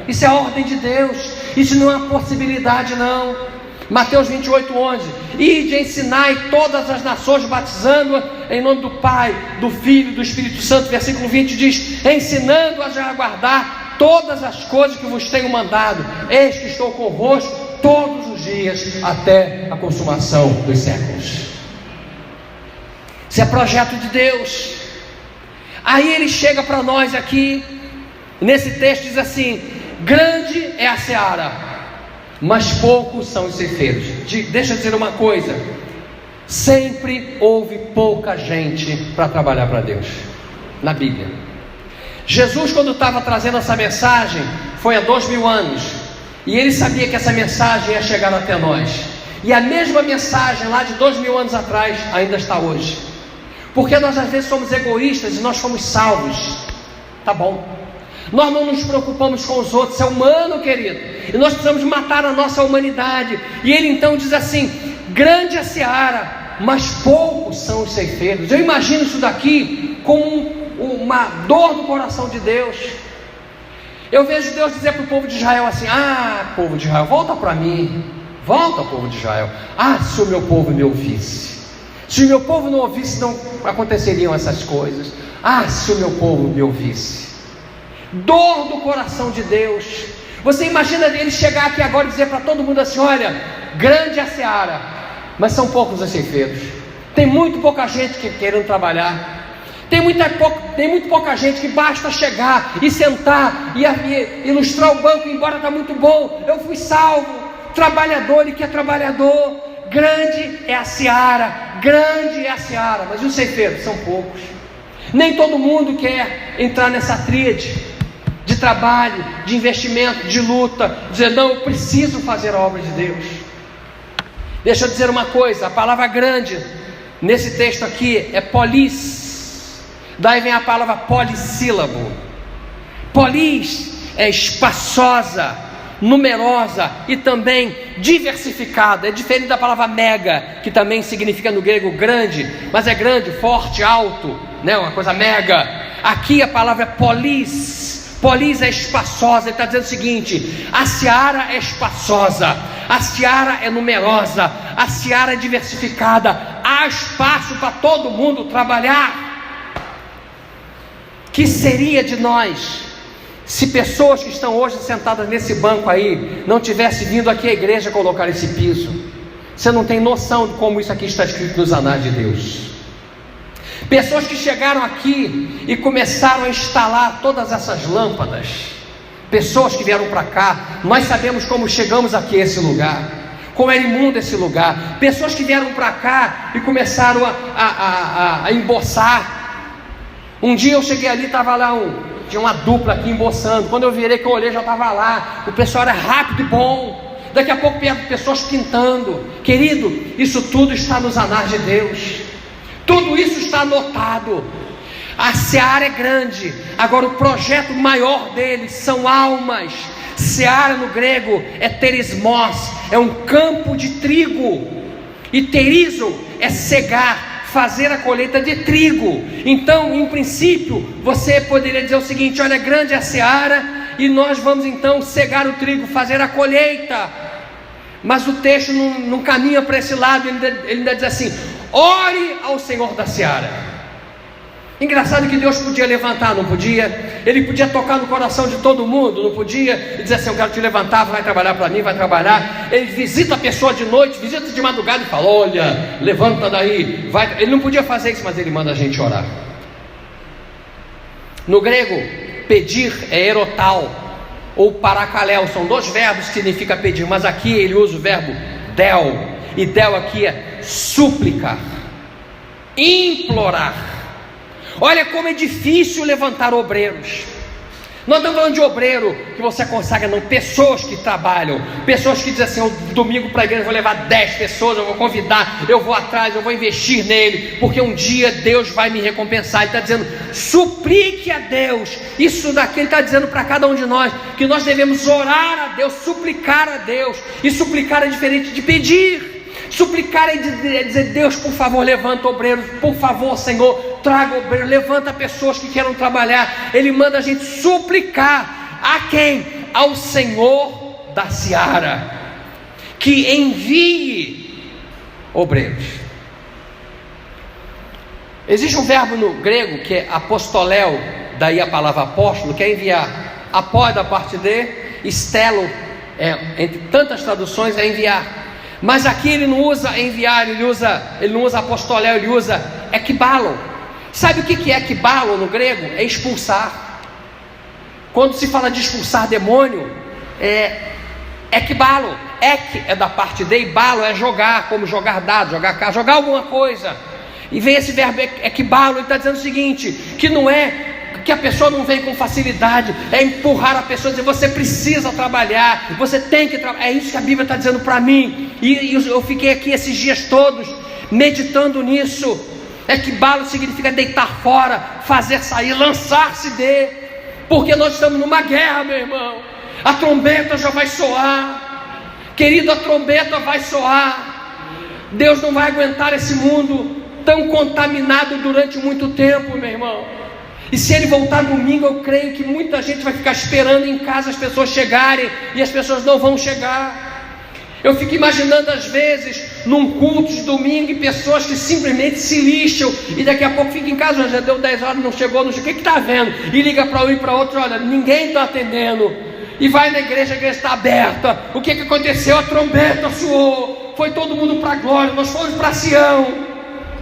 Isso é a ordem de Deus. Isso não é uma possibilidade, não. Mateus 28:11, ide, ensinai todas as nações, batizando em nome do Pai, do Filho e do Espírito Santo. Versículo 20 diz, ensinando-as a guardar todas as coisas que vos tenho mandado, eis que estou convosco todos os dias, até a consumação dos séculos. Isso é projeto de Deus. Aí ele chega para nós aqui, nesse texto diz assim, grande é a seara, mas poucos são os ceifeiros. Deixa eu dizer uma coisa, sempre houve pouca gente para trabalhar para Deus, na Bíblia. Jesus, quando estava trazendo essa mensagem, foi há 2000 anos, e ele sabia que essa mensagem ia chegar até nós, e a mesma mensagem lá de 2000 anos atrás, ainda está hoje, porque nós às vezes somos egoístas, e nós fomos salvos, tá bom, nós não nos preocupamos com os outros, é humano, querido, e nós precisamos matar a nossa humanidade. E ele então diz assim, grande é a seara, mas poucos são os ceifeiros. Eu imagino isso daqui como uma dor do coração de Deus. Eu vejo Deus dizer para o povo de Israel assim, povo de Israel, volta para mim, volta, povo de Israel, se o meu povo me ouvisse, se o meu povo não ouvisse, não aconteceriam essas coisas. Se o meu povo me ouvisse. Dor do coração de Deus. Você imagina ele chegar aqui agora e dizer para todo mundo assim, olha, grande é a seara, mas são poucos os ceifeiros, tem muito pouca gente querendo trabalhar, tem muito pouca gente que basta chegar e sentar e ilustrar o banco, embora está muito bom, eu fui salvo, trabalhador, ele quer trabalhador. Grande é a seara, grande é a seara, mas os ceifeiros são poucos. Nem todo mundo quer entrar nessa tríade de trabalho, de investimento, de luta, dizer, não, eu preciso fazer a obra de Deus. Deixa eu dizer uma coisa, a palavra grande, nesse texto aqui, é polis, daí vem a palavra polissílabo. Polis é espaçosa, numerosa e também diversificada, é diferente da palavra mega, que também significa no grego grande, mas é grande, forte, alto, né? Uma coisa mega. Aqui a palavra é polis. Polis é espaçosa. Ele está dizendo o seguinte, a seara é espaçosa, a seara é numerosa, a seara é diversificada, há espaço para todo mundo trabalhar. Que seria de nós se pessoas que estão hoje sentadas nesse banco aí não tivessem vindo aqui à igreja colocar esse piso? Você não tem noção de como isso aqui está escrito nos anais de Deus. Pessoas que chegaram aqui e começaram a instalar todas essas lâmpadas, pessoas que vieram para cá, nós sabemos como chegamos aqui a esse lugar, como era imundo esse lugar. Pessoas que vieram para cá e começaram a emboçar. Um dia eu cheguei ali, estava lá tinha uma dupla aqui emboçando. Quando eu virei, que eu olhei, já estava lá. O pessoal era rápido e bom. Daqui a pouco pessoas pintando. Querido, isso tudo está nos anais de Deus. Tudo isso está anotado. A seara é grande. Agora o projeto maior deles são almas. Seara no grego é terismos, é um campo de trigo. E terizo é cegar, fazer a colheita de trigo. Então, em princípio, você poderia dizer o seguinte: olha, grande é a seara, e nós vamos então cegar o trigo, fazer a colheita. Mas o texto não caminha para esse lado. Ele ainda diz assim: ore ao Senhor da seara. Engraçado que Deus podia levantar, não podia? Ele podia tocar no coração de todo mundo, não podia? E dizer assim: eu quero te levantar, vai trabalhar para mim, vai trabalhar. Ele visita a pessoa de noite, visita de madrugada e fala: olha, levanta daí, vai. Ele não podia fazer isso, mas ele manda a gente orar. No grego, pedir é erotal ou paracaléu, são dois verbos que significa pedir, mas aqui ele usa o verbo del, e del aqui é súplica, implorar. Olha como é difícil levantar obreiros. Não estamos falando de obreiro que você consagra, não. Pessoas que trabalham, pessoas que dizem assim: domingo para a igreja eu vou levar 10 pessoas, eu vou convidar, eu vou atrás, eu vou investir nele, porque um dia Deus vai me recompensar. Ele está dizendo: suplique a Deus. Isso daqui ele está dizendo para cada um de nós, que nós devemos orar a Deus, suplicar a Deus. E suplicar é diferente de pedir. Suplicar é dizer: Deus, por favor, levanta obreiros, por favor, Senhor, traga obreiros, levanta pessoas que queiram trabalhar. Ele manda a gente suplicar a quem? Ao Senhor da seara. que envie obreiros. Existe um verbo no grego que é apostoléu, daí a palavra apóstolo, que é enviar. Apó é da parte de, stelo, entre tantas traduções, é enviar. Mas aqui ele não usa enviar, ele não usa apostoléu, ele usa ekbalo. Sabe o que é ekbalo no grego? É expulsar. Quando se fala de expulsar demônio, é ekbalo. Ek é da parte de, e balo é jogar, como jogar dado, jogar carta, jogar alguma coisa. E vem esse verbo ekbalo, ele está dizendo o seguinte, que não é que a pessoa não vem com facilidade, é empurrar a pessoa, dizer, você precisa trabalhar, você tem que trabalhar. É isso que a Bíblia está dizendo para mim, e eu fiquei aqui esses dias todos, meditando nisso. Ekbalo significa deitar fora, fazer sair, lançar-se de, porque nós estamos numa guerra, meu irmão. A trombeta já vai soar, querido, a trombeta vai soar. Deus não vai aguentar esse mundo tão contaminado durante muito tempo, meu irmão. E se ele voltar domingo, eu creio que muita gente vai ficar esperando em casa as pessoas chegarem, e as pessoas não vão chegar. Eu fico imaginando às vezes num culto de domingo, e pessoas que simplesmente se lixam, e daqui a pouco fica em casa, já deu 10 horas, não chegou, o que está vendo? E liga para um e para outro, olha, ninguém está atendendo. E vai na igreja, a igreja está aberta. O que aconteceu? A trombeta soou, foi todo mundo para a glória, nós fomos para Sião.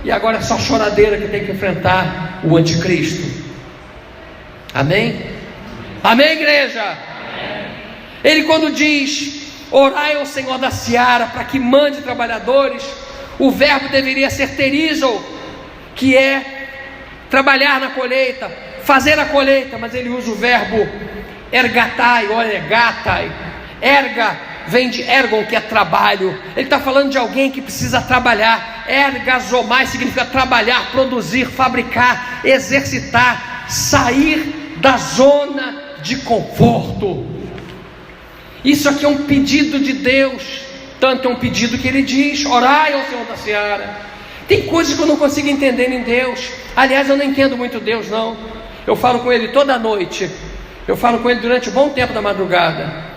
E agora é só choradeira que tem que enfrentar o anticristo. Amém? Amém, igreja? Amém. Ele quando diz, orai ao Senhor da seara para que mande trabalhadores, o verbo deveria ser terizo, que é trabalhar na colheita, fazer a colheita, mas ele usa o verbo ergatai, ou ergatai. Erga vem de ergon, que é trabalho. Ele está falando de alguém que precisa trabalhar. Ergazomai significa trabalhar, produzir, fabricar, exercitar, sair da zona de conforto. Isso aqui é um pedido de Deus, tanto é um pedido que ele diz, orai ao Senhor da seara. Tem coisas que eu não consigo entender em Deus. Aliás, eu não entendo muito Deus, não. Eu falo com ele toda noite, eu falo com ele durante um bom tempo da madrugada,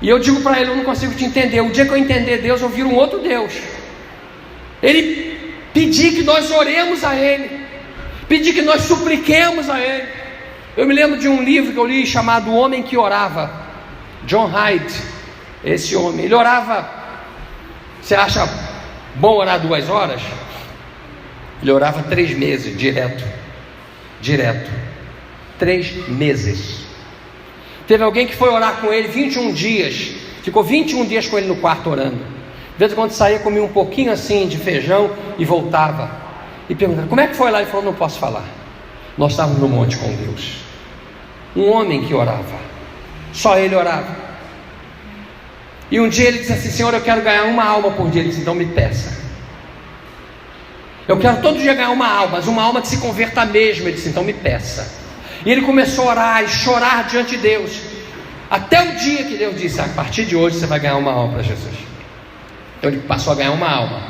e eu digo para ele, eu não consigo te entender. O dia que eu entender Deus, eu viro um outro Deus. Ele pedir que nós oremos a ele, pedir que nós supliquemos a ele. Eu me lembro de um livro que eu li chamado O Homem que Orava, John Hyde. Esse homem, ele orava. Você acha bom orar 2 horas? Ele orava 3 meses, direto 3 meses. Teve alguém que foi orar com ele 21 dias, ficou 21 dias com ele no quarto orando. De vez em quando saía, comia um pouquinho assim de feijão e voltava. E perguntava, como é que foi lá? Ele falou, não posso falar. Nós estávamos no monte com Deus. Um homem que orava, só ele orava. E um dia ele disse assim, Senhor, eu quero ganhar uma alma por dia. Ele disse, então me peça. Eu quero todo dia ganhar uma alma, mas uma alma que se converta mesmo. Ele disse, então me peça. E ele começou a orar e chorar diante de Deus, até o dia que Deus disse, a partir de hoje você vai ganhar uma alma para Jesus. Então ele passou a ganhar uma alma.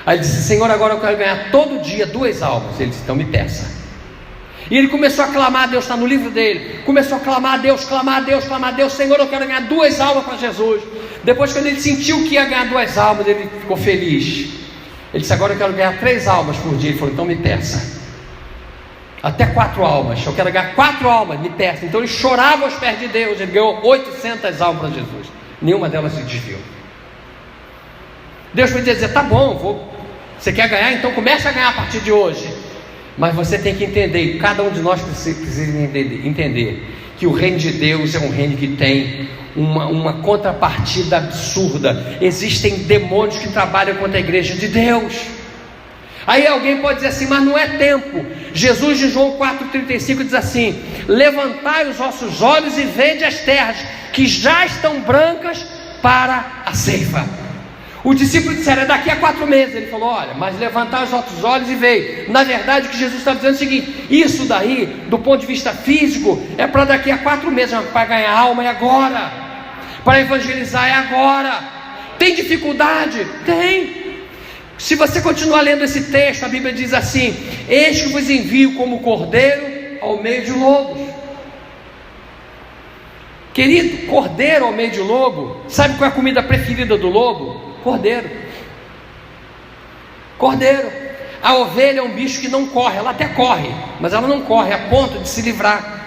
Aí ele disse, Senhor, agora eu quero ganhar todo dia 2 almas. Ele disse, então me peça. E ele começou a clamar a Deus, está no livro dele. Começou a clamar a Deus, clamar a Deus, clamar a Deus. Senhor, eu quero ganhar 2 almas para Jesus. Depois, quando ele sentiu que ia ganhar 2 almas, ele ficou feliz. Ele disse, agora eu quero ganhar 3 almas por dia. Ele falou, então me peça. Até 4 almas, eu quero ganhar 4 almas, me peça. Então ele chorava aos pés de Deus. Ele ganhou 800 almas para Jesus. Nenhuma delas se desviou. Deus podia dizer, tá bom, você quer ganhar? Então comece a ganhar a partir de hoje. Mas você tem que entender, cada um de nós precisa entender que o reino de Deus é um reino que tem uma contrapartida absurda. Existem demônios que trabalham contra a igreja de Deus. Aí alguém pode dizer assim, mas não é tempo. Jesus em João 4,35 diz assim, levantai os vossos olhos e vede as terras que já estão brancas para a ceifa. Os discípulos disseram, é daqui a 4 meses. Ele falou, olha, mas levantai os vossos olhos e veio. Na verdade o que Jesus está dizendo é o seguinte, isso daí, do ponto de vista físico, é para daqui a 4 meses, para ganhar alma é agora, para evangelizar é agora. Tem dificuldade? Tem. Se você continuar lendo esse texto, a Bíblia diz assim, eis que vos envio como cordeiro ao meio de lobos. Querido, cordeiro ao meio de lobo. Sabe qual é a comida preferida do lobo? Cordeiro. Cordeiro. A ovelha é um bicho que não corre, ela até corre, mas ela não corre a ponto de se livrar.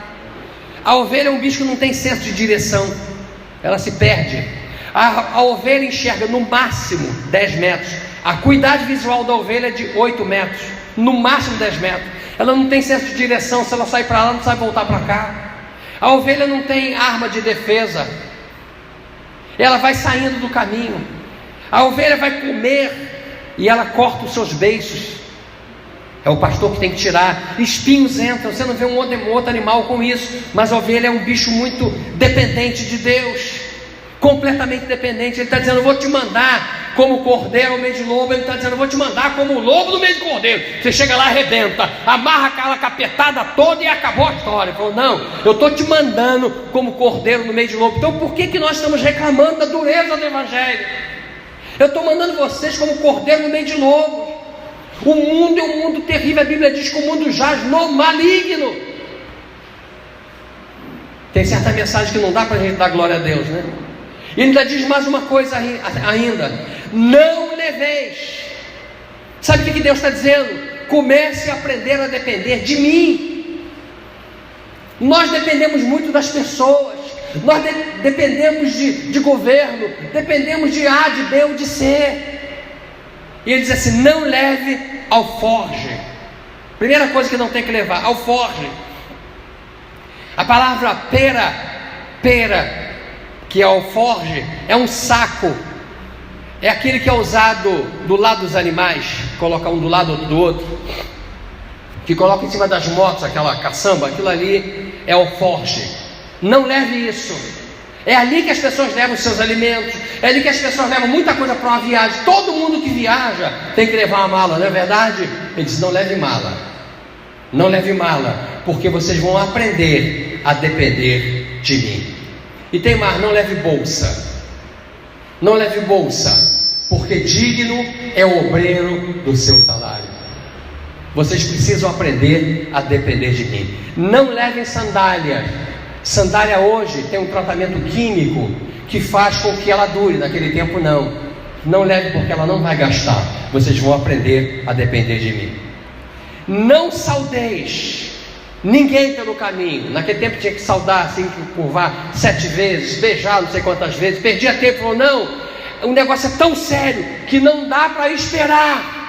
A ovelha é um bicho que não tem senso de direção, ela se perde. A ovelha enxerga no máximo 10 metros. A acuidade visual da ovelha é de 8 metros, no máximo 10 metros. Ela não tem senso de direção, se ela sair para lá, não sabe voltar para cá. A ovelha não tem arma de defesa, ela vai saindo do caminho. A ovelha vai comer e ela corta os seus beiços. É o pastor que tem que tirar. Espinhos entram, você não vê um outro animal com isso, mas a ovelha é um bicho muito dependente de Deus, completamente dependente. Ele está dizendo: eu vou te mandar como cordeiro ao meio de lobo. Ele está dizendo: eu vou te mandar como lobo no meio de cordeiro. Você chega lá, arrebenta, amarra aquela capetada toda e acabou a história. Ele falou: não, eu estou te mandando como cordeiro no meio de lobo. Então por que nós estamos reclamando da dureza do evangelho? Eu estou mandando vocês como cordeiro no meio de lobo. O mundo é um mundo terrível. A Bíblia diz que o mundo jaz no maligno. Tem certa mensagem que não dá para a gente dar glória a Deus, né? E ele ainda diz mais uma coisa ainda: não leveis. Sabe o que Deus está dizendo? Comece a aprender a depender de mim. Nós dependemos muito das pessoas, nós dependemos de governo, dependemos de A, de B ou de C. E ele diz assim: não leve alforje. Primeira coisa que não tem que levar: alforje. A palavra pera, que é alforje, é um saco. É aquele que é usado do lado dos animais, coloca um do lado do outro, que coloca em cima das motos, aquela caçamba. Aquilo ali é alforje. Não leve isso. É ali que as pessoas levam os seus alimentos, é ali que as pessoas levam muita coisa para uma viagem. Todo mundo que viaja tem que levar uma mala, não é verdade? Ele diz: não leve mala. Não leve mala, porque vocês vão aprender a depender de mim. E tem mais: não leve bolsa. Não leve bolsa, porque digno é o obreiro do seu salário. Vocês precisam aprender a depender de mim. Não levem sandália. Sandália hoje tem um tratamento químico que faz com que ela dure. Naquele tempo não. Não leve, porque ela não vai gastar. Vocês vão aprender a depender de mim. Não saudeis ninguém pelo caminho. Naquele tempo tinha que saudar, assim, curvar 7 vezes, beijar não sei quantas vezes. Perdia tempo. Falou: não, o negócio é tão sério que não dá para esperar.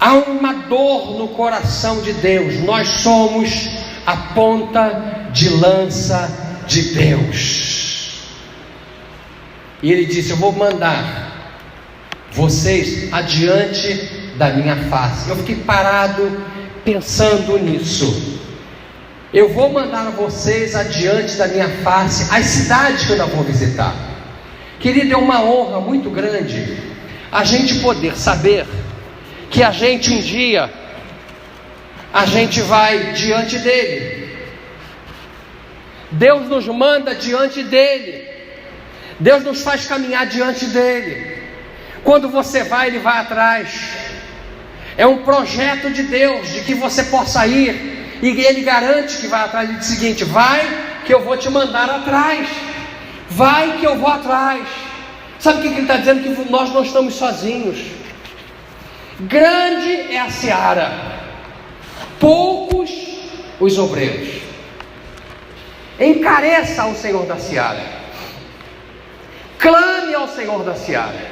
Há uma dor no coração de Deus. Nós somos a ponta de lança de Deus. E ele disse: eu vou mandar vocês adiante da minha face. Eu fiquei parado pensando nisso. Eu vou mandar vocês adiante da minha face as cidades que eu ainda vou visitar. Querido, é uma honra muito grande a gente poder saber que a gente um dia, a gente vai diante dele. Deus nos manda diante dele. Deus nos faz caminhar diante dele. Quando você vai, ele vai atrás. É um projeto de Deus, de que você possa ir. E ele garante que vai atrás. Ele diz o seguinte: vai que eu vou te mandar atrás. Vai que eu vou atrás. Sabe o que ele está dizendo? Que nós não estamos sozinhos. Grande é a seara, poucos os obreiros. Encareça ao Senhor da seara, clame ao Senhor da seara,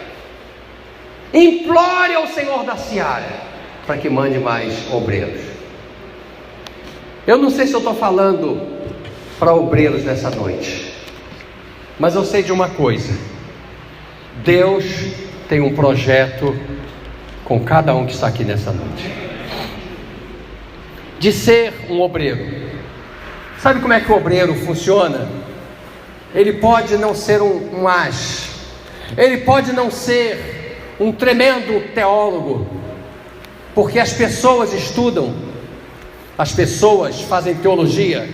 implore ao Senhor da seara para que mande mais obreiros. Eu não sei se eu estou falando para obreiros nessa noite, mas eu sei de uma coisa: Deus tem um projeto com cada um que está aqui nessa noite, de ser um obreiro. Sabe como é que o obreiro funciona? Ele pode não ser um as, ele pode não ser um tremendo teólogo, porque as pessoas estudam, as pessoas fazem teologia,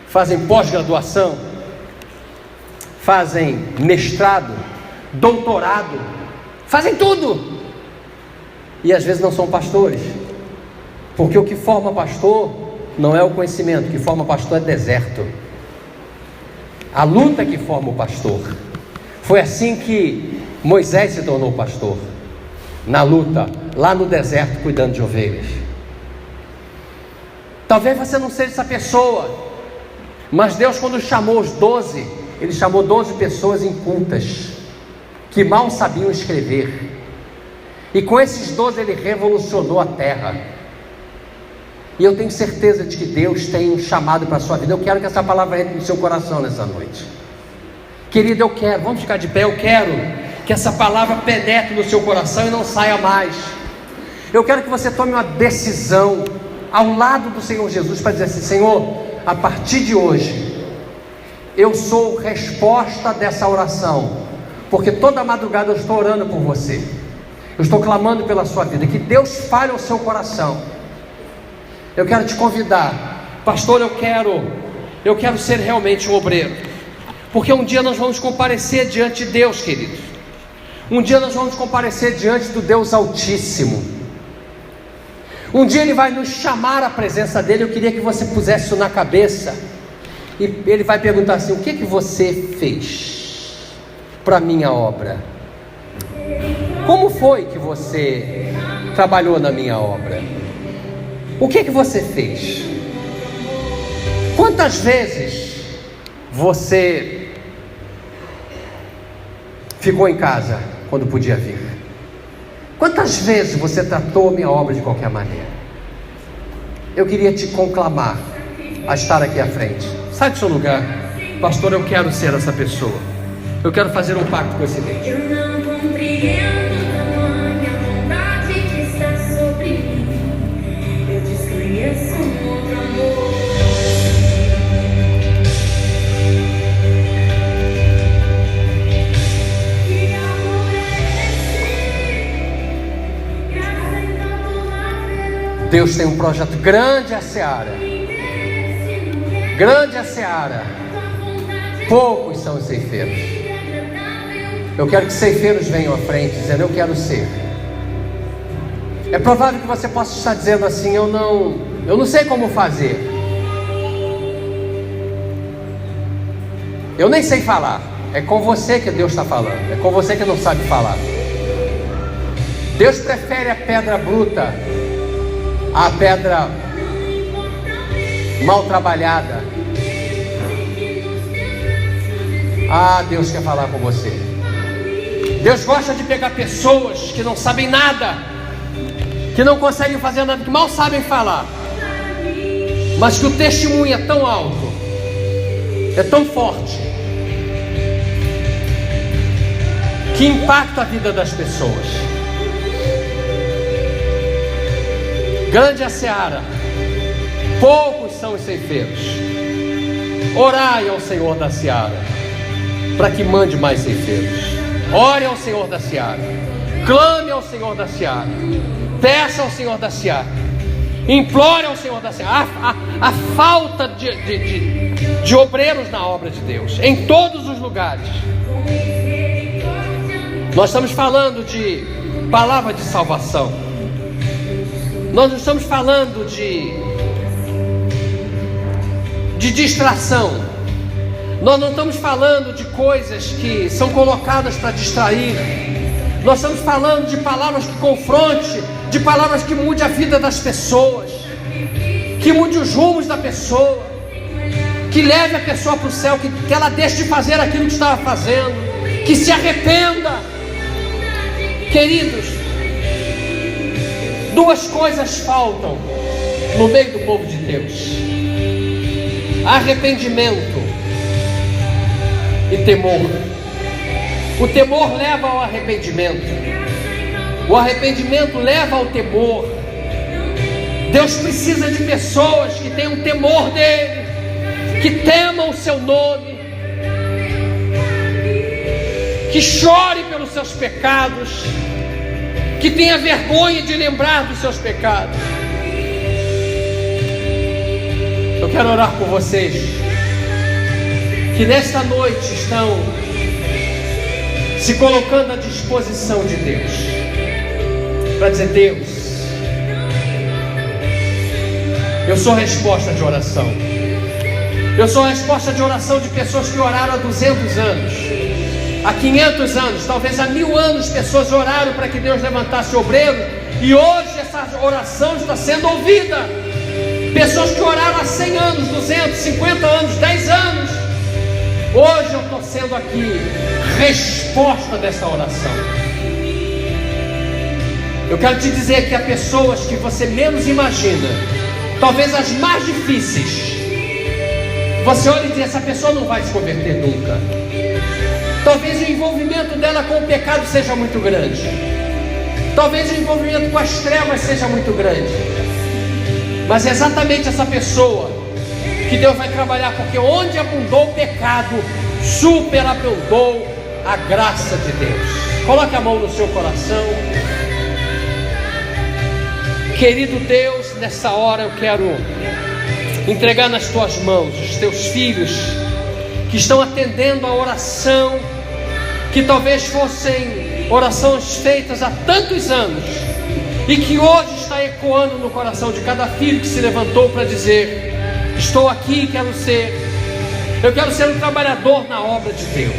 fazem pós-graduação, fazem mestrado, doutorado, fazem tudo, e às vezes não são pastores, porque o que forma pastor não é o conhecimento, o que forma pastor é deserto. A luta que forma o pastor. Foi assim que Moisés se tornou pastor, na luta, lá no deserto, cuidando de ovelhas. Talvez você não seja essa pessoa, mas Deus, quando chamou os 12, Ele chamou 12 pessoas incultas, que mal sabiam escrever, e com esses 12 Ele revolucionou a terra. E eu tenho certeza de que Deus tem um chamado para a sua vida. Eu quero que essa palavra entre no seu coração nessa noite. Querido, eu quero, vamos ficar de pé, eu quero que essa palavra penetre no seu coração e não saia mais. Eu quero que você tome uma decisão ao lado do Senhor Jesus para dizer assim: Senhor, a partir de hoje eu sou resposta dessa oração, porque toda madrugada eu estou orando por você, eu estou clamando pela sua vida, que Deus fale ao seu coração. Eu quero te convidar, pastor, eu quero ser realmente um obreiro, porque um dia nós vamos comparecer diante de Deus, queridos. Um dia nós vamos comparecer diante do Deus Altíssimo. Um dia Ele vai nos chamar à presença dEle. Eu queria que você pusesse isso na cabeça, e Ele vai perguntar assim: o que você fez para a minha obra? Como foi que você trabalhou na minha obra? O que você fez? Quantas vezes você ficou em casa quando podia vir? Quantas vezes você tratou a minha obra de qualquer maneira? Eu queria te conclamar a estar aqui à frente. Sai do seu lugar. Pastor, eu quero ser essa pessoa. Eu quero fazer um pacto com esse Deus. Eu não compreendo tamanha vontade que está sobre mim. Eu desconheço um outro amor. Que amor é esse? Graça em tanto lazer. Deus tem um projeto grande, a seara. Grande a seara. Poucos são os ceifeiros. Eu quero que ceifeiros venham à frente dizendo: eu quero ser. É provável que você possa estar dizendo assim: eu não sei como fazer, eu nem sei falar. É com você que Deus está falando, é com você que não sabe falar. Deus prefere a pedra bruta à pedra mal trabalhada. Ah, Deus quer falar com você. Deus gosta de pegar pessoas que não sabem nada, que não conseguem fazer nada, que mal sabem falar, mas que o testemunho é tão alto, é tão forte, que impacta a vida das pessoas. Grande a seara, poucos são os ceifeiros. Orai ao Senhor da seara, para que mande mais ceifeiros. Ore ao Senhor da seara, clame ao Senhor da seara, peça ao Senhor da seara, implore ao Senhor da seara. A falta de obreiros na obra de Deus, em todos os lugares. Nós estamos falando de palavra de salvação, nós não estamos falando de distração. Nós não estamos falando de coisas que são colocadas para distrair. Nós estamos falando de palavras que confronte, de palavras que mude a vida das pessoas, que mude os rumos da pessoa, que leve a pessoa para o céu, que ela deixe de fazer aquilo que estava fazendo, que se arrependa. Queridos, duas coisas faltam no meio do povo de Deus: arrependimento e temor. O temor leva ao arrependimento, o arrependimento leva ao temor. Deus precisa de pessoas que tenham temor dele, que temam o seu nome, que chore pelos seus pecados, que tenha vergonha de lembrar dos seus pecados. Eu quero orar por vocês que nesta noite estão se colocando à disposição de Deus, para dizer: Deus, Eu sou resposta de oração. Eu sou resposta de oração de pessoas que oraram há 200 anos, há 500 anos, talvez há 1000 anos. Pessoas oraram para que Deus levantasse obreiro, e hoje essa oração está sendo ouvida. Pessoas que oraram há 100 anos, 250 anos, 10 anos. Hoje eu estou sendo aqui resposta dessa oração. Eu quero te dizer que há pessoas que você menos imagina, talvez as mais difíceis. Você olha e diz: essa pessoa não vai se converter nunca. Talvez o envolvimento dela com o pecado seja muito grande. Talvez o envolvimento com as trevas seja muito grande. Mas é exatamente essa pessoa que Deus vai trabalhar, porque onde abundou o pecado, superabundou a graça de Deus. Coloque a mão no seu coração. Querido Deus, nessa hora eu quero entregar nas tuas mãos os teus filhos que estão atendendo a oração, que talvez fossem orações feitas há tantos anos e que hoje está ecoando no coração de cada filho que se levantou para dizer: estou aqui, eu quero ser um trabalhador na obra de Deus.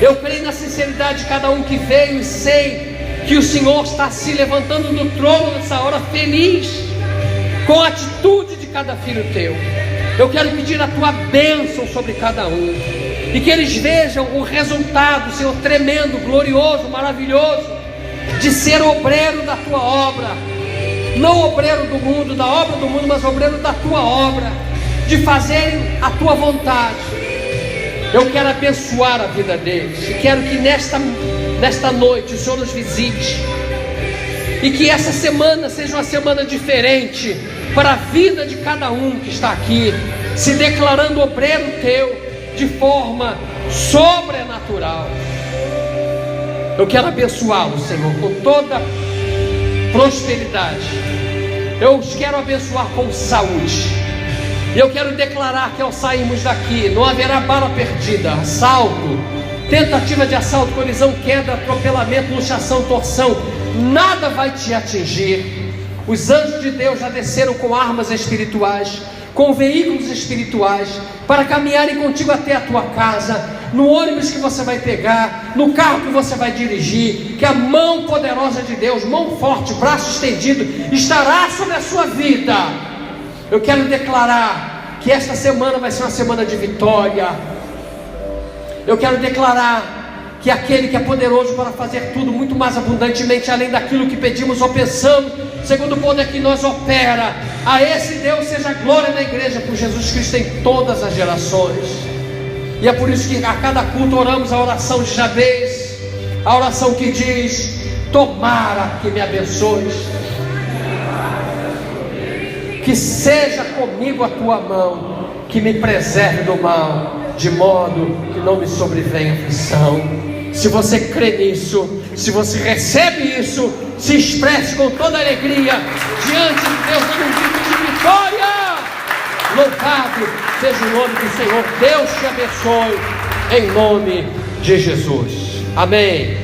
Eu creio na sinceridade de cada um que veio, e sei que o Senhor está se levantando do trono nessa hora, feliz com a atitude de cada filho teu. Eu quero pedir a tua bênção sobre cada um, e que eles vejam o resultado, Senhor, tremendo, glorioso, maravilhoso, de ser obreiro da tua obra. Não obreiro do mundo, da obra do mundo, mas obreiro da tua obra, de fazerem a tua vontade. Eu quero abençoar a vida deles, e quero que nesta noite o Senhor nos visite, e que essa semana seja uma semana diferente para a vida de cada um que está aqui, se declarando obreiro teu de forma sobrenatural. Eu quero abençoá-lo, Senhor, com toda prosperidade. Eu os quero abençoar com saúde. E eu quero declarar que ao sairmos daqui não haverá bala perdida, assalto, tentativa de assalto, colisão, queda, atropelamento, luxação, torção. Nada vai te atingir. Os anjos de Deus já desceram com armas espirituais, com veículos espirituais, para caminharem contigo até a tua casa, no ônibus que você vai pegar, no carro que você vai dirigir. Que a mão poderosa de Deus, mão forte, braço estendido, estará sobre a sua vida. Eu quero declarar que esta semana vai ser uma semana de vitória. Eu quero declarar que aquele que é poderoso para fazer tudo muito mais abundantemente além daquilo que pedimos ou pensamos, segundo o poder que nós opera, a esse Deus seja a glória da igreja por Jesus Cristo em todas as gerações. E é por isso que a cada culto oramos a oração de Jabez, a oração que diz: tomara que me abençoes, que seja comigo a tua mão, que me preserve do mal, de modo que não me sobrevenha aflição. Se você crê nisso, se você recebe isso, se expresse com toda alegria diante de Deus, dando um grito de vitória. Louvado seja o nome do Senhor. Deus te abençoe, em nome de Jesus. Amém.